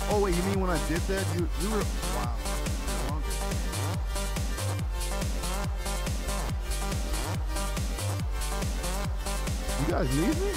Oh wait, you mean when I did that? You were wow. You guys leave me?